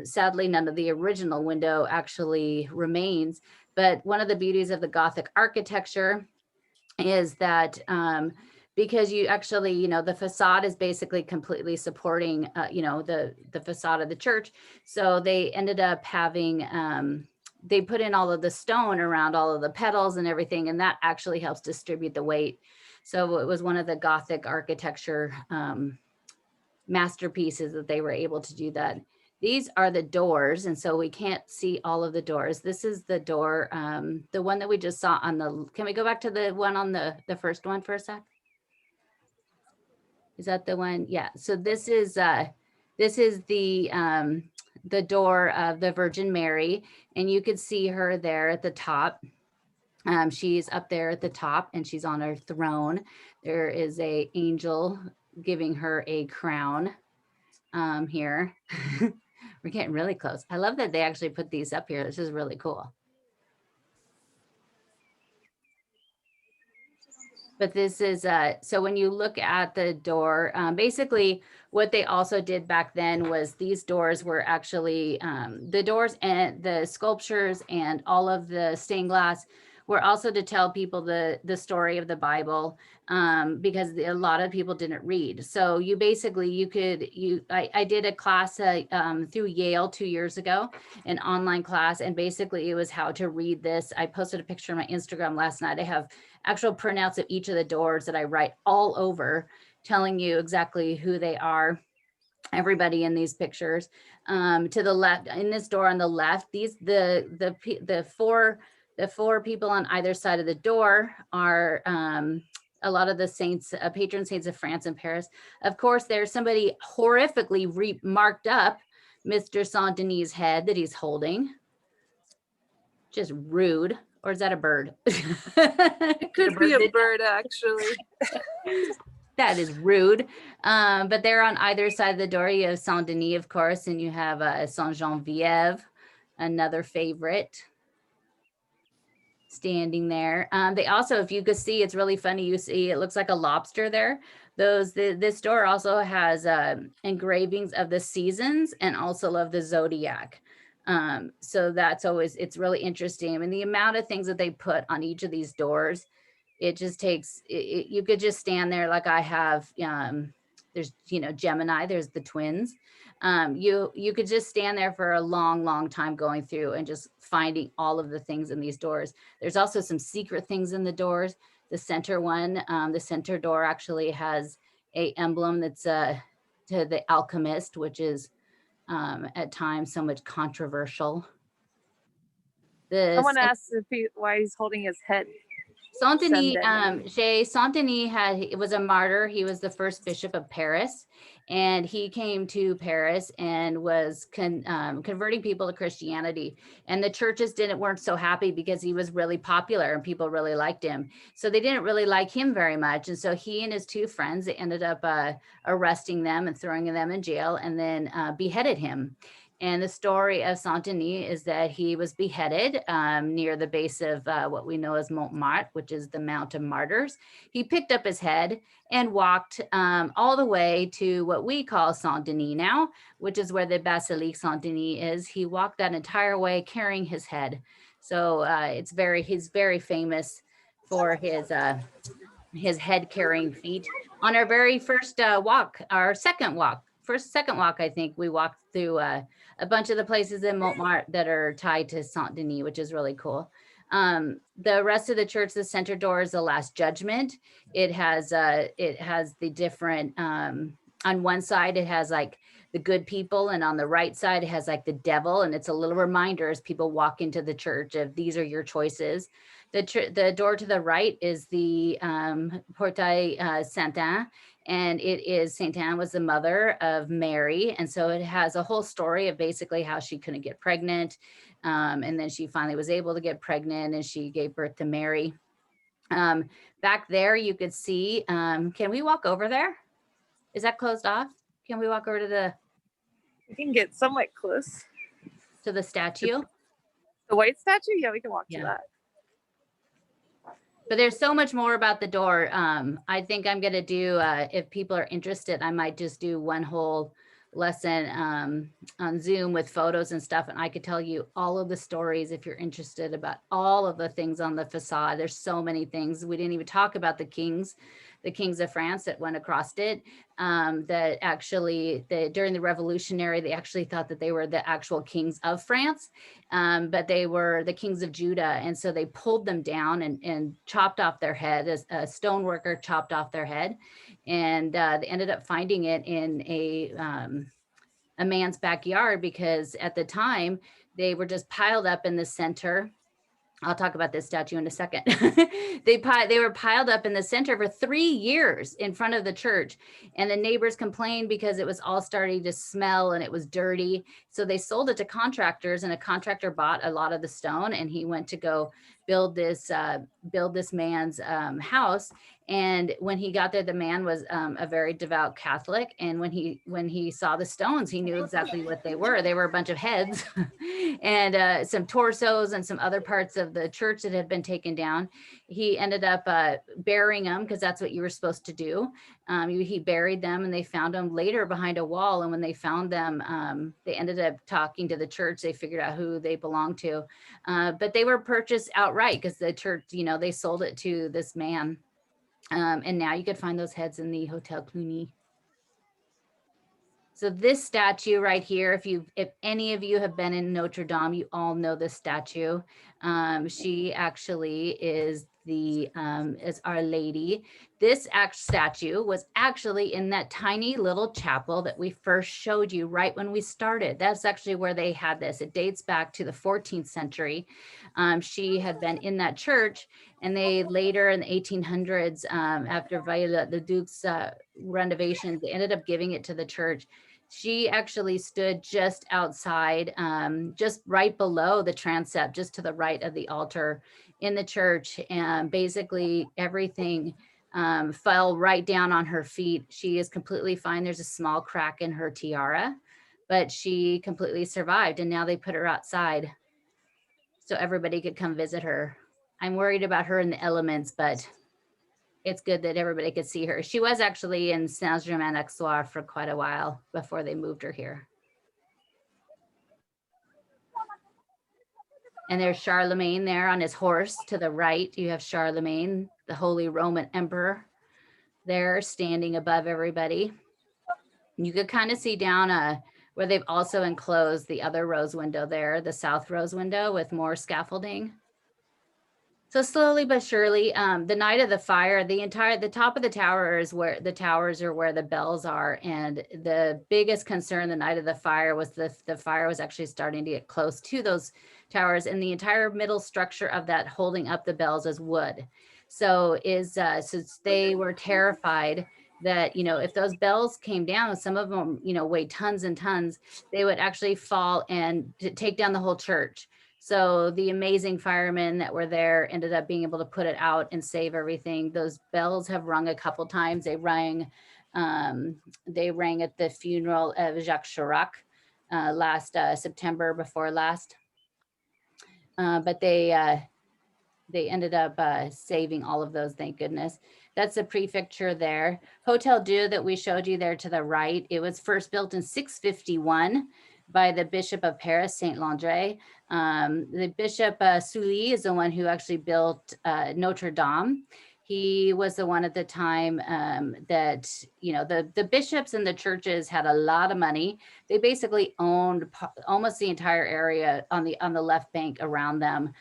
Sadly, none of the original window actually remains. But one of the beauties of the Gothic architecture is that because you actually, the facade is basically completely supporting, the facade of the church. So they ended up having, they put in all of the stone around all of the petals and everything, and that actually helps distribute the weight. So it was one of the Gothic architecture masterpieces that they were able to do that. These are the doors, and so we can't see all of the doors. This is the door, the one that we just saw on can we go back to the one on the first one for a sec? Is that the one? Yeah. So this is the the door of the Virgin Mary, and you could see her there at the top. She's up there at the top and she's on her throne. There is a angel giving her a crown here. We're getting really close. I love that they actually put these up here. This is really cool. But this is, so when you look at the door, basically what they also did back then was these doors were actually, the doors and the sculptures and all of the stained glass were also to tell people the story of the Bible, because a lot of people didn't read. So you basically, I did a class through Yale 2 years ago, an online class, and basically it was how to read this. I posted a picture on my Instagram last night. I have actual printouts of each of the doors that I write all over, telling you exactly who they are, everybody in these pictures. To the left, in this door on the left, the four people on either side of the door are a lot of the saints, patron saints of France and Paris. Of course, there's somebody horrifically marked up Mr. Saint Denis' head that he's holding. Just rude. Or is that a bird? It could be a bird, actually. That is rude. But they're on either side of the door. You have Saint Denis, of course, and you have Saint Geneviève, another favorite, standing there. They also, if you could see, it's really funny. You see, it looks like a lobster there. This door also has engravings of the seasons and also of the zodiac. So that's always, it's really interesting. I mean, the amount of things that they put on each of these doors, it just takes, you could just stand there like I have, there's, Gemini, there's the twins. You could just stand there for a long time going through and just finding all of the things in these doors. There's also some secret things in the doors. The center one, the center door actually has a emblem that's to the alchemist, which is at times so much controversial. Someone asked why he's holding his head. Saint Denis was a martyr. He was the first bishop of Paris, and he came to Paris and was converting people to Christianity. And the churches weren't so happy because he was really popular and people really liked him. So they didn't really like him very much. And so he and his two friends ended up arresting them and throwing them in jail, and then beheaded him. And the story of Saint Denis is that he was beheaded near the base of what we know as Montmartre, which is the Mount of Martyrs. He picked up his head and walked all the way to what we call Saint Denis now, which is where the Basilique Saint Denis is. He walked that entire way carrying his head. So he's very famous for his head carrying feat. On our very first walk, our second walk, I think we walked through a bunch of the places in Montmartre that are tied to Saint Denis, which is really cool. The rest of the church, the center door is the Last Judgment. It has the different, on one side, it has like the good people, and on the right side, it has like the devil. And it's a little reminder as people walk into the church of these are your choices. The door to the right is the Portail Saint-Anne, and it is Saint Anne was the mother of Mary. And so it has a whole story of basically how she couldn't get pregnant. And then she finally was able to get pregnant and she gave birth to Mary. Back there, you could see, can we walk over there? Is that closed off? Can we walk over to we can get somewhat close. To the statue? The white statue? Yeah, we can walk to that. But there's so much more about the door. I think I'm going to do, if people are interested, I might just do one whole lesson on Zoom with photos and stuff. And I could tell you all of the stories if you're interested about all of the things on the facade. There's so many things. We didn't even talk about the kings of France that went across it. That actually, during the Revolutionary, they actually thought that they were the actual kings of France, but they were the kings of Judah. And so they pulled them down and chopped off their head. A stone worker chopped off their head, and they ended up finding it in a man's backyard, because at the time they were just piled up in the center I'll talk about this statue in a second. They were piled up in the center for 3 years in front of the church, and the neighbors complained because it was all starting to smell and it was dirty. So they sold it to contractors, and a contractor bought a lot of the stone, and he went to go build this man's house. And when he got there, the man was a very devout Catholic, and when he saw the stones, he knew exactly what they were. They were a bunch of heads and some torsos and some other parts of the church that had been taken down. He ended up burying them, because that's what you were supposed to do. He buried them, and they found them later behind a wall. And when they found them, they ended up talking to the church. They figured out who they belonged to, but they were purchased outright because the church, they sold it to this man. And now you could find those heads in the Hotel Cluny. So this statue right here, if any of you have been in Notre Dame, you all know this statue. She actually is is Our Lady. This statue was actually in that tiny little chapel that we first showed you right when we started. That's actually where they had this. It dates back to the 14th century. She had been in that church, and they later in the 1800s, after Violet the Duke's renovations, they ended up giving it to the church. She actually stood just outside, just right below the transept, just to the right of the altar in the church. And basically everything fell right down on her feet. She is completely fine. There's a small crack in her tiara, but she completely survived. And now they put her outside so everybody could come visit her. I'm worried about her in the elements, but it's good that everybody could see her. She was actually in Saint-Germain-l'Auxerrois for quite a while before they moved her here. And there's Charlemagne there on his horse to the right. You have Charlemagne, the Holy Roman Emperor, there standing above everybody. You could kind of see down where they've also enclosed the other rose window there, the south rose window with more scaffolding. So slowly but surely, the night of the fire, the top of the tower is where the towers are, where the bells are. And the biggest concern the night of the fire was the fire was actually starting to get close to those towers, and the entire middle structure of that holding up the bells is wood. So they were terrified that, if those bells came down, some of them, weighed tons and tons, they would actually fall and take down the whole church. So the amazing firemen that were there ended up being able to put it out and save everything. Those bells have rung a couple times. They rang at the funeral of Jacques Chirac last September before last. But they ended up saving all of those, thank goodness. That's the prefecture there. Hotel Dieu that we showed you there to the right, it was first built in 651 by the Bishop of Paris, Saint Landry. The Bishop Sully is the one who actually built Notre Dame. He was the one at the time that, the bishops and the churches had a lot of money. They basically owned almost the entire area on the left bank around them.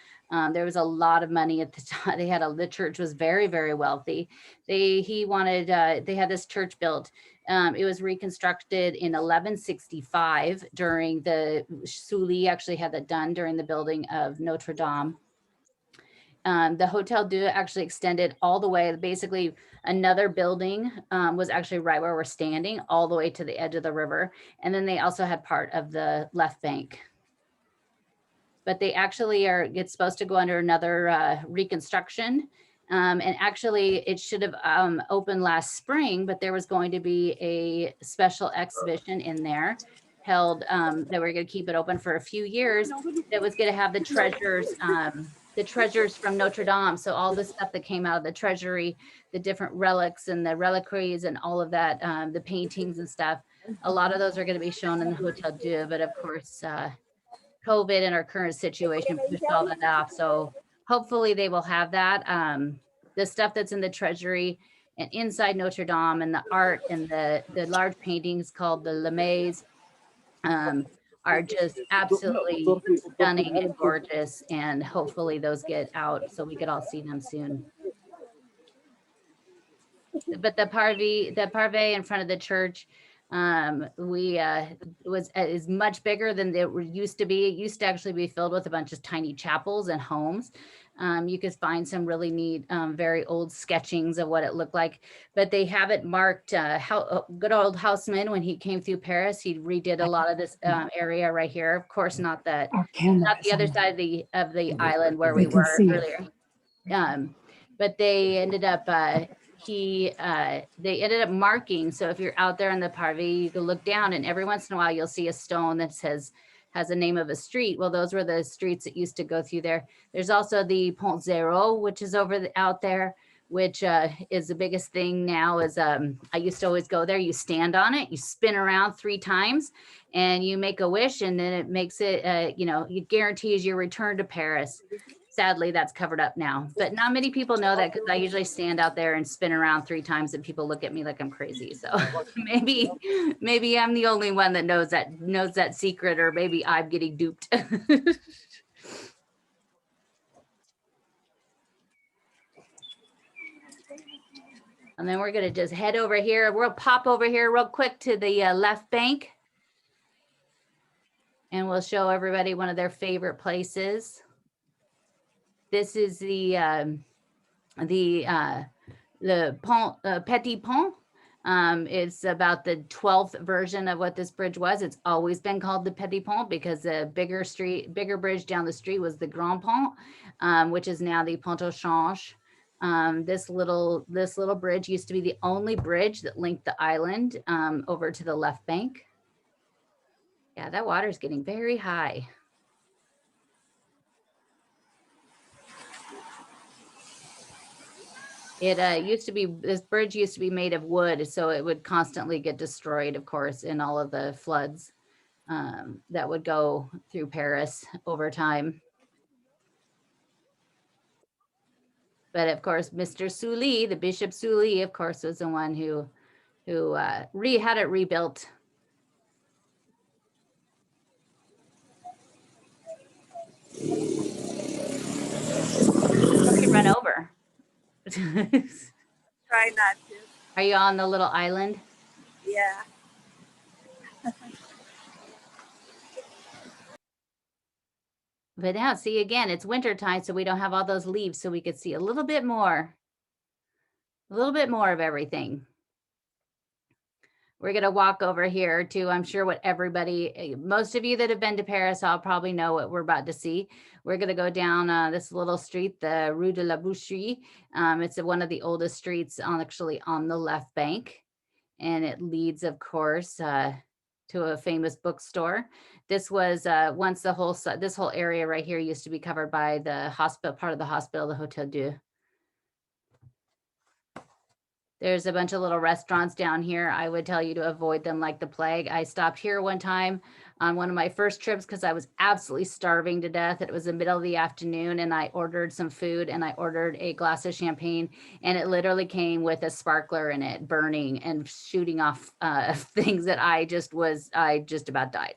There was a lot of money at the time. The church was very, very wealthy. They had this church built. It was reconstructed in 1165 during Sully actually had that done during the building of Notre Dame. The Hotel Dieu actually extended all the way, basically another building was actually right where we're standing, all the way to the edge of the river. And then they also had part of the left bank. But they actually it's supposed to go under another reconstruction. And actually it should have opened last spring, but there was going to be a special exhibition in there held that we're going to keep it open for a few years, that was going to have the treasures from Notre Dame. So all the stuff that came out of the treasury, the different relics and the reliquaries and all of that, the paintings and stuff, a lot of those are going to be shown in the Hotel Dieu. But of course, COVID and our current situation pushed all that off. So hopefully they will have that. The stuff that's in the treasury and inside Notre Dame, and the art and the large paintings called the Lemais are just absolutely stunning and gorgeous. And hopefully those get out so we could all see them soon. But the parvis in front of the church, Is much bigger than it used to be. It used to actually be filled with a bunch of tiny chapels and homes. You could find some really neat, very old sketchings of what it looked like, but they have it marked. How good old Haussmann, when he came through Paris, he redid a lot of this area right here. Of course, not the other side of the island where we were earlier. But they ended up they ended up marking. So if you're out there in the Parvis, you can look down, and every once in a while you'll see a stone that has a name of a street. Well, those were the streets that used to go through there. There's also the Pont Zero, which is out there, which is the biggest thing now. Is I used to always go there. You stand on it, you spin around 3 times, and you make a wish, and then it makes it, it guarantees your return to Paris. Sadly, that's covered up now, but not many people know that, because I usually stand out there and spin around 3 times and people look at me like I'm crazy. So maybe I'm the only one that knows that secret, or maybe I'm getting duped. And then we're going to just head over here. We'll pop over here real quick to the left bank, and we'll show everybody one of their favorite places. This is the Pont, Petit Pont. It's about the 12th version of what this bridge was. It's always been called the Petit Pont, because the bigger bridge down the street was the Grand Pont, which is now the Pont au Change. This little bridge used to be the only bridge that linked the island over to the left bank. Yeah, that water's getting very high. It this bridge used to be made of wood, so it would constantly get destroyed, of course, in all of the floods that would go through Paris over time. But of course, Mr. Sully, the Bishop Sully, of course, was the one who had it rebuilt. Don't get run over. Try not to. Are you on the little island? Yeah. But now, see, again, it's winter time, so we don't have all those leaves, so we could see a little bit more of everything. We're going to walk over here to, I'm sure most of you that have been to Paris, I'll probably know what we're about to see. We're going to go down this little street, the Rue de la Boucherie. It's one of the oldest streets actually on the left bank. And it leads, of course, to a famous bookstore. This was once this whole area right here used to be covered by the hospital, part of the hospital, the Hôtel Dieu. There's a bunch of little restaurants down here. I would tell you to avoid them like the plague. I stopped here one time on one of my first trips because I was absolutely starving to death. It was the middle of the afternoon, and I ordered some food, and I ordered a glass of champagne, and it literally came with a sparkler in it, burning and shooting off things that I just about died.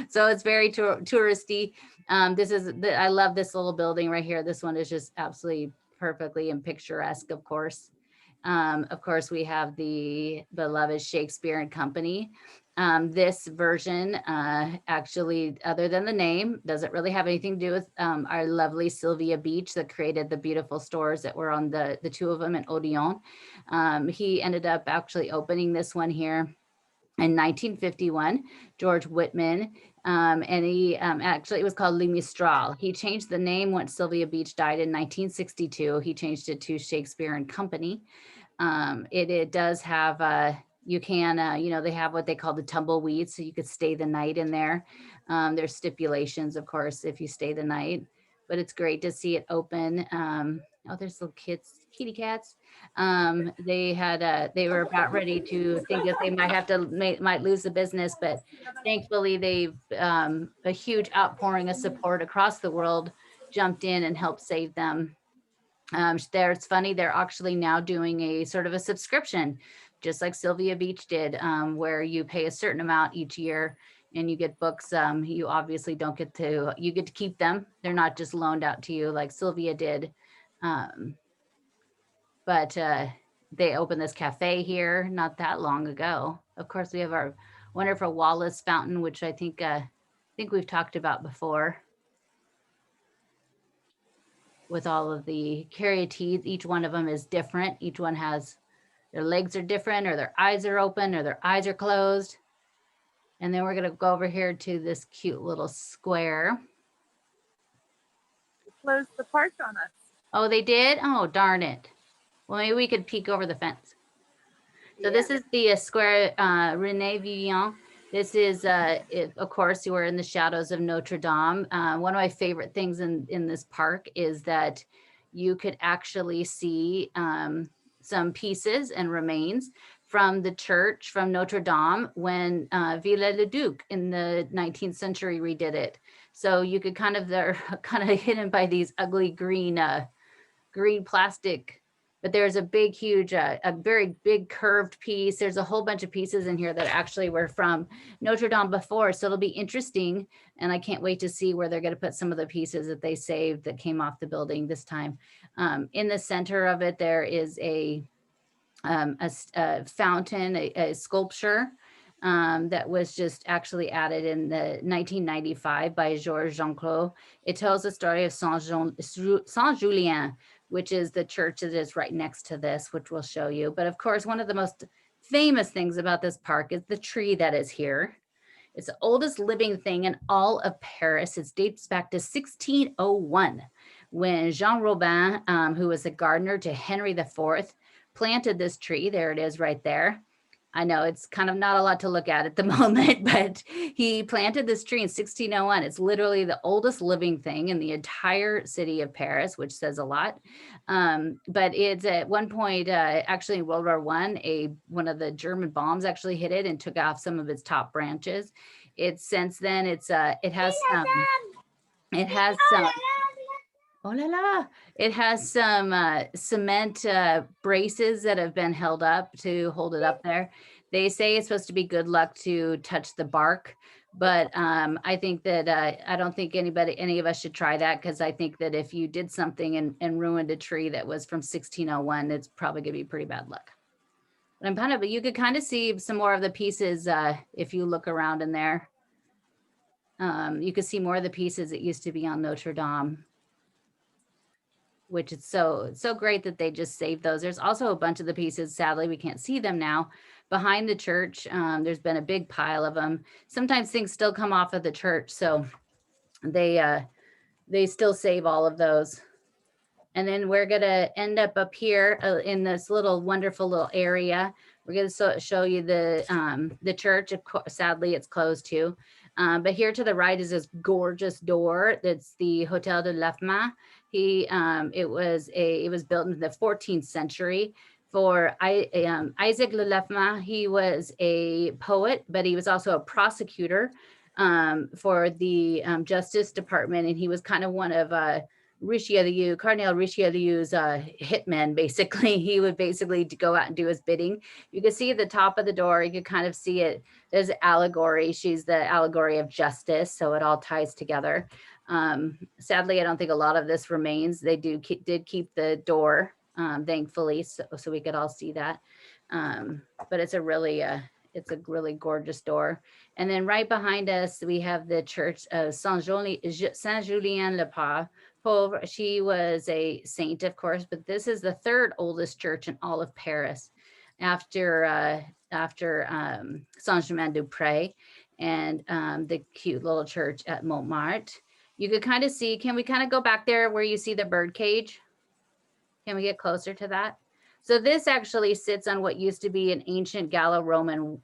So it's very touristy. I love this little building right here. This one is just absolutely perfectly and picturesque, of course. Of course, we have the beloved Shakespeare and Company. This version, actually, other than the name, doesn't really have anything to do with our lovely Sylvia Beach that created the beautiful stores that were on the 2 of them in Odeon. He ended up actually opening this one here in 1951, George Whitman, and he actually, it was called Le Mistral. He changed the name once Sylvia Beach died in 1962. He changed it to Shakespeare and Company. It does have, they have what they call the tumbleweed, so you could stay the night in there. There's stipulations, of course, if you stay the night, but it's great to see it open. There's little kitty cats. They were about ready to think that they might lose the business, but thankfully they've a huge outpouring of support across the world jumped in and helped save them. It's funny, they're actually now doing a sort of a subscription, just like Sylvia Beach did, where you pay a certain amount each year and you get books. You obviously get to keep them. They're not just loaned out to you like Sylvia did. But they opened this cafe here not that long ago. Of course, we have our wonderful Wallace Fountain, which I think we've talked about before, with all of the caryatides. Each one of them is different. Each one has, their legs are different, or their eyes are open, or their eyes are closed. And then we're going to go over here to this cute little square. They closed the park on us. Oh, they did? Oh, darn it. Well, maybe we could peek over the fence. So this is the square René Vivien. This is, of course, you are in the shadows of Notre Dame. One of my favorite things in this park is that you could actually see some pieces and remains from the church, from Notre Dame, when Viollet-le-Duc in the 19th century redid it. So you could they're kind of hidden by these ugly green plastic, but there's a big, huge, a very big curved piece. There's a whole bunch of pieces in here that actually were from Notre Dame before. So it'll be interesting. And I can't wait to see where they're going to put some of the pieces that they saved that came off the building this time. In the center of it, there is a fountain, a sculpture that was just actually added in the 1995 by Georges Jean-Claude. It tells the story of Saint-Julien, which is the church that is right next to this, which we'll show you. But of course, one of the most famous things about this park is the tree that is here. It's the oldest living thing in all of Paris. It dates back to 1601, when Jean Robin, who was a gardener to Henry IV, planted this tree. There it is right there. I know it's kind of not a lot to look at the moment, but he planted this tree in 1601. It's literally the oldest living thing in the entire city of Paris, which says a lot. But it's at one point, actually in World War I, one of the German bombs actually hit it and took off some of its top branches. It's since then, it has some, oh la la. It has some cement braces that have been held up to hold it up there. They say it's supposed to be good luck to touch the bark, but I think that I don't think any of us should try that, because I think that if you did something and ruined a tree that was from 1601, it's probably gonna be pretty bad luck. But you could kind of see some more of the pieces if you look around in there. You could see more of the pieces that used to be on Notre Dame, which is so great that they just saved those. There's also a bunch of the pieces, sadly, we can't see them now, behind the church. There's been a big pile of them. Sometimes things still come off of the church, so they still save all of those. And then we're gonna end up here in this little wonderful little area. We're gonna show you the church. Of course, sadly, it's closed too. But here to the right is this gorgeous door. That's the Hotel de l'Effement. It was built in the 14th century for Isaac Le Leffement. He was a poet, but he was also a prosecutor for the Justice Department, and he was kind of one of Cardinal Richelieu's hitmen, basically. He would basically go out and do his bidding. You can see at the top of the door, you can kind of see it. There's an allegory. She's the allegory of justice, so it all ties together. Sadly, I don't think a lot of this remains. They did keep the door, thankfully, so we could all see that. But it's a really gorgeous door. And then right behind us, we have the church of Saint-Julien-le-Pauvre. She was a saint, of course, but this is the third oldest church in all of Paris, after Saint-Germain-du-Pré and the cute little church at Montmartre. You could kind of see, can we kind of go back there where you see the bird cage? Can we get closer to that? So this actually sits on what used to be an ancient Gallo-Roman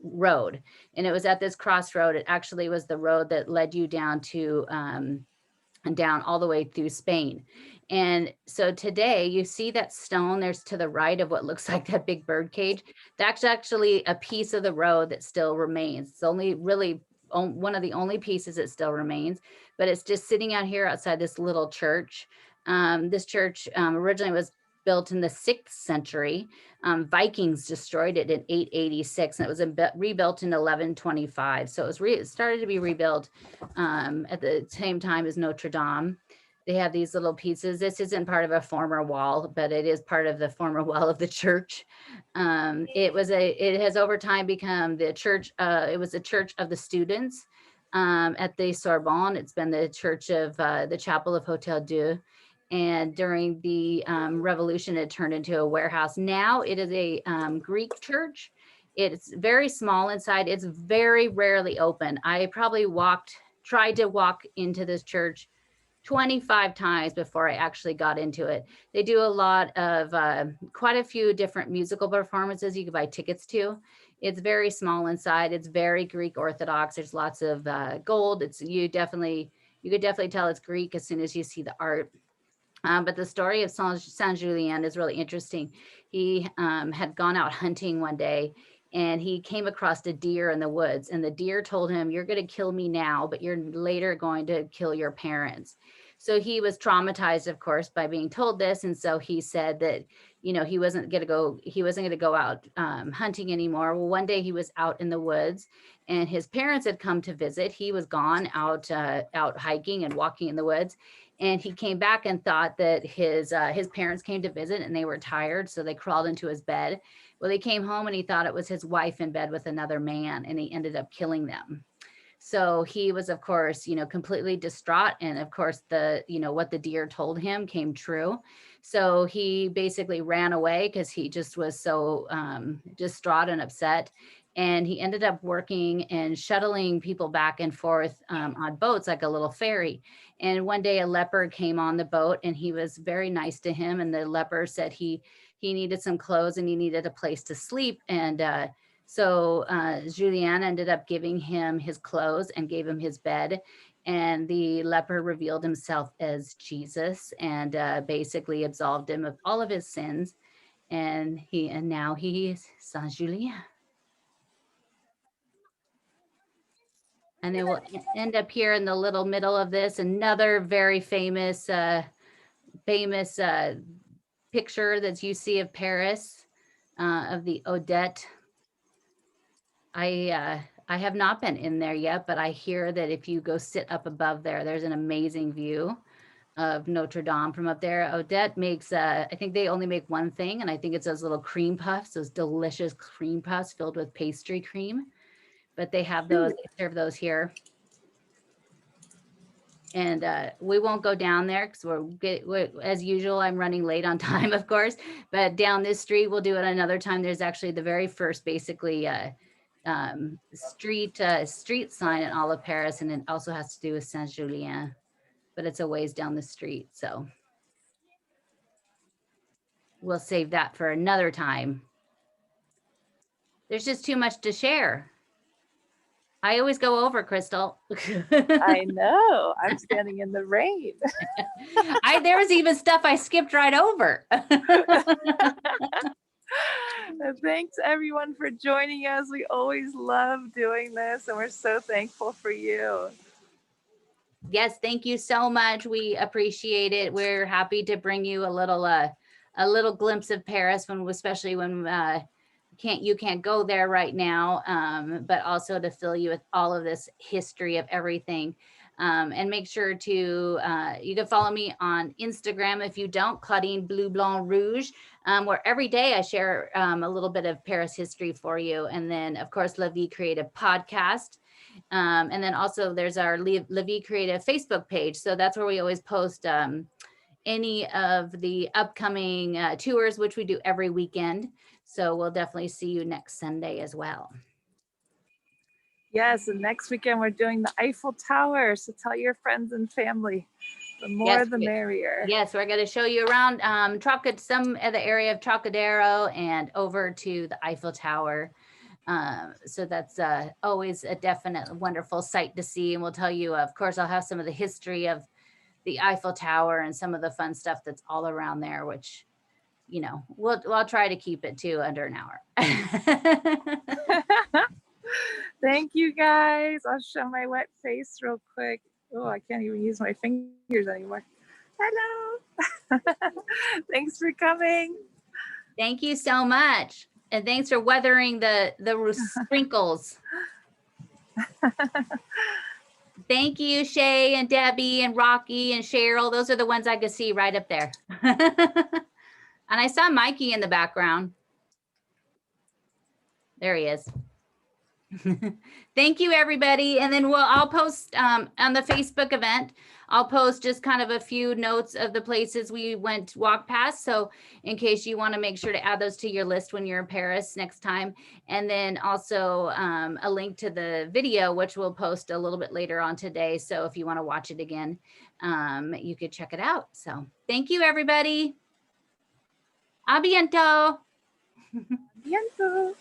road. And it was at this crossroad. It actually was the road that led you down to down all the way through Spain. And so today you see that stone there's to the right of what looks like that big bird cage. That's actually a piece of the road that still remains. It's only really one of the only pieces that still remains, but it's just sitting out here outside this little church. This church originally was built in the 6th century. Vikings destroyed it in 886, and it was rebuilt in 1125. So it was started to be rebuilt at the same time as Notre Dame. they have these little pieces. This isn't part of a former wall, but it is part of the former wall of the church. It has over time become the church. It was a church of the students at the Sorbonne. It's been the church of the chapel of Hotel Dieu. And during the revolution, it turned into a warehouse. Now it is a Greek church. It's very small inside. It's very rarely open. I probably tried to walk into this church 25 times before I actually got into it. They do a lot of quite a few different musical performances you can buy tickets to. It's very small inside. It's very Greek Orthodox. There's lots of gold. You could definitely tell it's Greek as soon as you see the art. But the story of Saint Julian is really interesting. He had gone out hunting one day, and he came across a deer in the woods, and the deer told him, "You're going to kill me now, but you're later going to kill your parents." So he was traumatized, of course, by being told this. And so he said that, he wasn't going to go out hunting anymore. Well, one day he was out in the woods, and his parents had come to visit. He was gone out hiking and walking in the woods. And he came back and thought that his parents came to visit and they were tired. So they crawled into his bed. Well, he came home and he thought it was his wife in bed with another man, and he ended up killing them. So he was, of course, completely distraught. And of course, what the deer told him came true. So he basically ran away because he just was so distraught and upset. And he ended up working and shuttling people back and forth on boats, like a little ferry. And one day a leper came on the boat, and he was very nice to him. And the leper said he needed some clothes and he needed a place to sleep. And so Julian ended up giving him his clothes and gave him his bed. And the leper revealed himself as Jesus and basically absolved him of all of his sins. And now he is Saint Julian. And then we'll end up here in the little middle of this, another very famous picture that you see of Paris, of the Odette. I have not been in there yet, but I hear that if you go sit up above there, there's an amazing view of Notre Dame from up there. Odette makes, I think they only make one thing, and I think it's those little cream puffs, those delicious cream puffs filled with pastry cream. But they have those, they serve those here. And we won't go down there because as usual, I'm running late on time, of course. But down this street, we'll do it another time. There's actually the very first, basically, street sign in all of Paris, and it also has to do with Saint Julien, but it's a ways down the street. So we'll save that for another time. There's just too much to share. I always go over, Krystal. I know. I'm standing in the rain. There was even stuff I skipped right over. Thanks everyone for joining us. We always love doing this, and we're so thankful for you. Yes, thank you so much. We appreciate it. We're happy to bring you a little glimpse of Paris, especially when you can't go there right now, but also to fill you with all of this history of everything. And make sure to, you can follow me on Instagram if you don't, Claudine Bleu Blanc Rouge, where every day I share a little bit of Paris history for you. And then, of course, La Vie Creative podcast. And then also there's our La Vie Creative Facebook page. So that's where we always post any of the upcoming tours, which we do every weekend. So we'll definitely see you next Sunday as well. Yes, and next weekend we're doing the Eiffel Tower. So tell your friends and family. The more, the merrier. Yes, we're going to show you around some of the area of Trocadero and over to the Eiffel Tower. So that's always a definite wonderful sight to see. And we'll tell you, of course, I'll have some of the history of the Eiffel Tower and some of the fun stuff that's all around there, which, we'll try to keep it to under an hour. Thank you guys. I'll show my wet face real quick. Oh, I can't even use my fingers anymore. Hello. Thanks for coming. Thank you so much. And thanks for weathering the sprinkles. Thank you, Shay and Debbie and Rocky and Cheryl. Those are the ones I could see right up there. And I saw Mikey in the background. There he is. Thank you, everybody. And then I'll post on the Facebook event, I'll post just kind of a few notes of the places we walk past. So in case you want to make sure to add those to your list when you're in Paris next time. And then also a link to the video, which we'll post a little bit later on today. So if you want to watch it again, you could check it out. So thank you, everybody. A bientôt. Bientôt.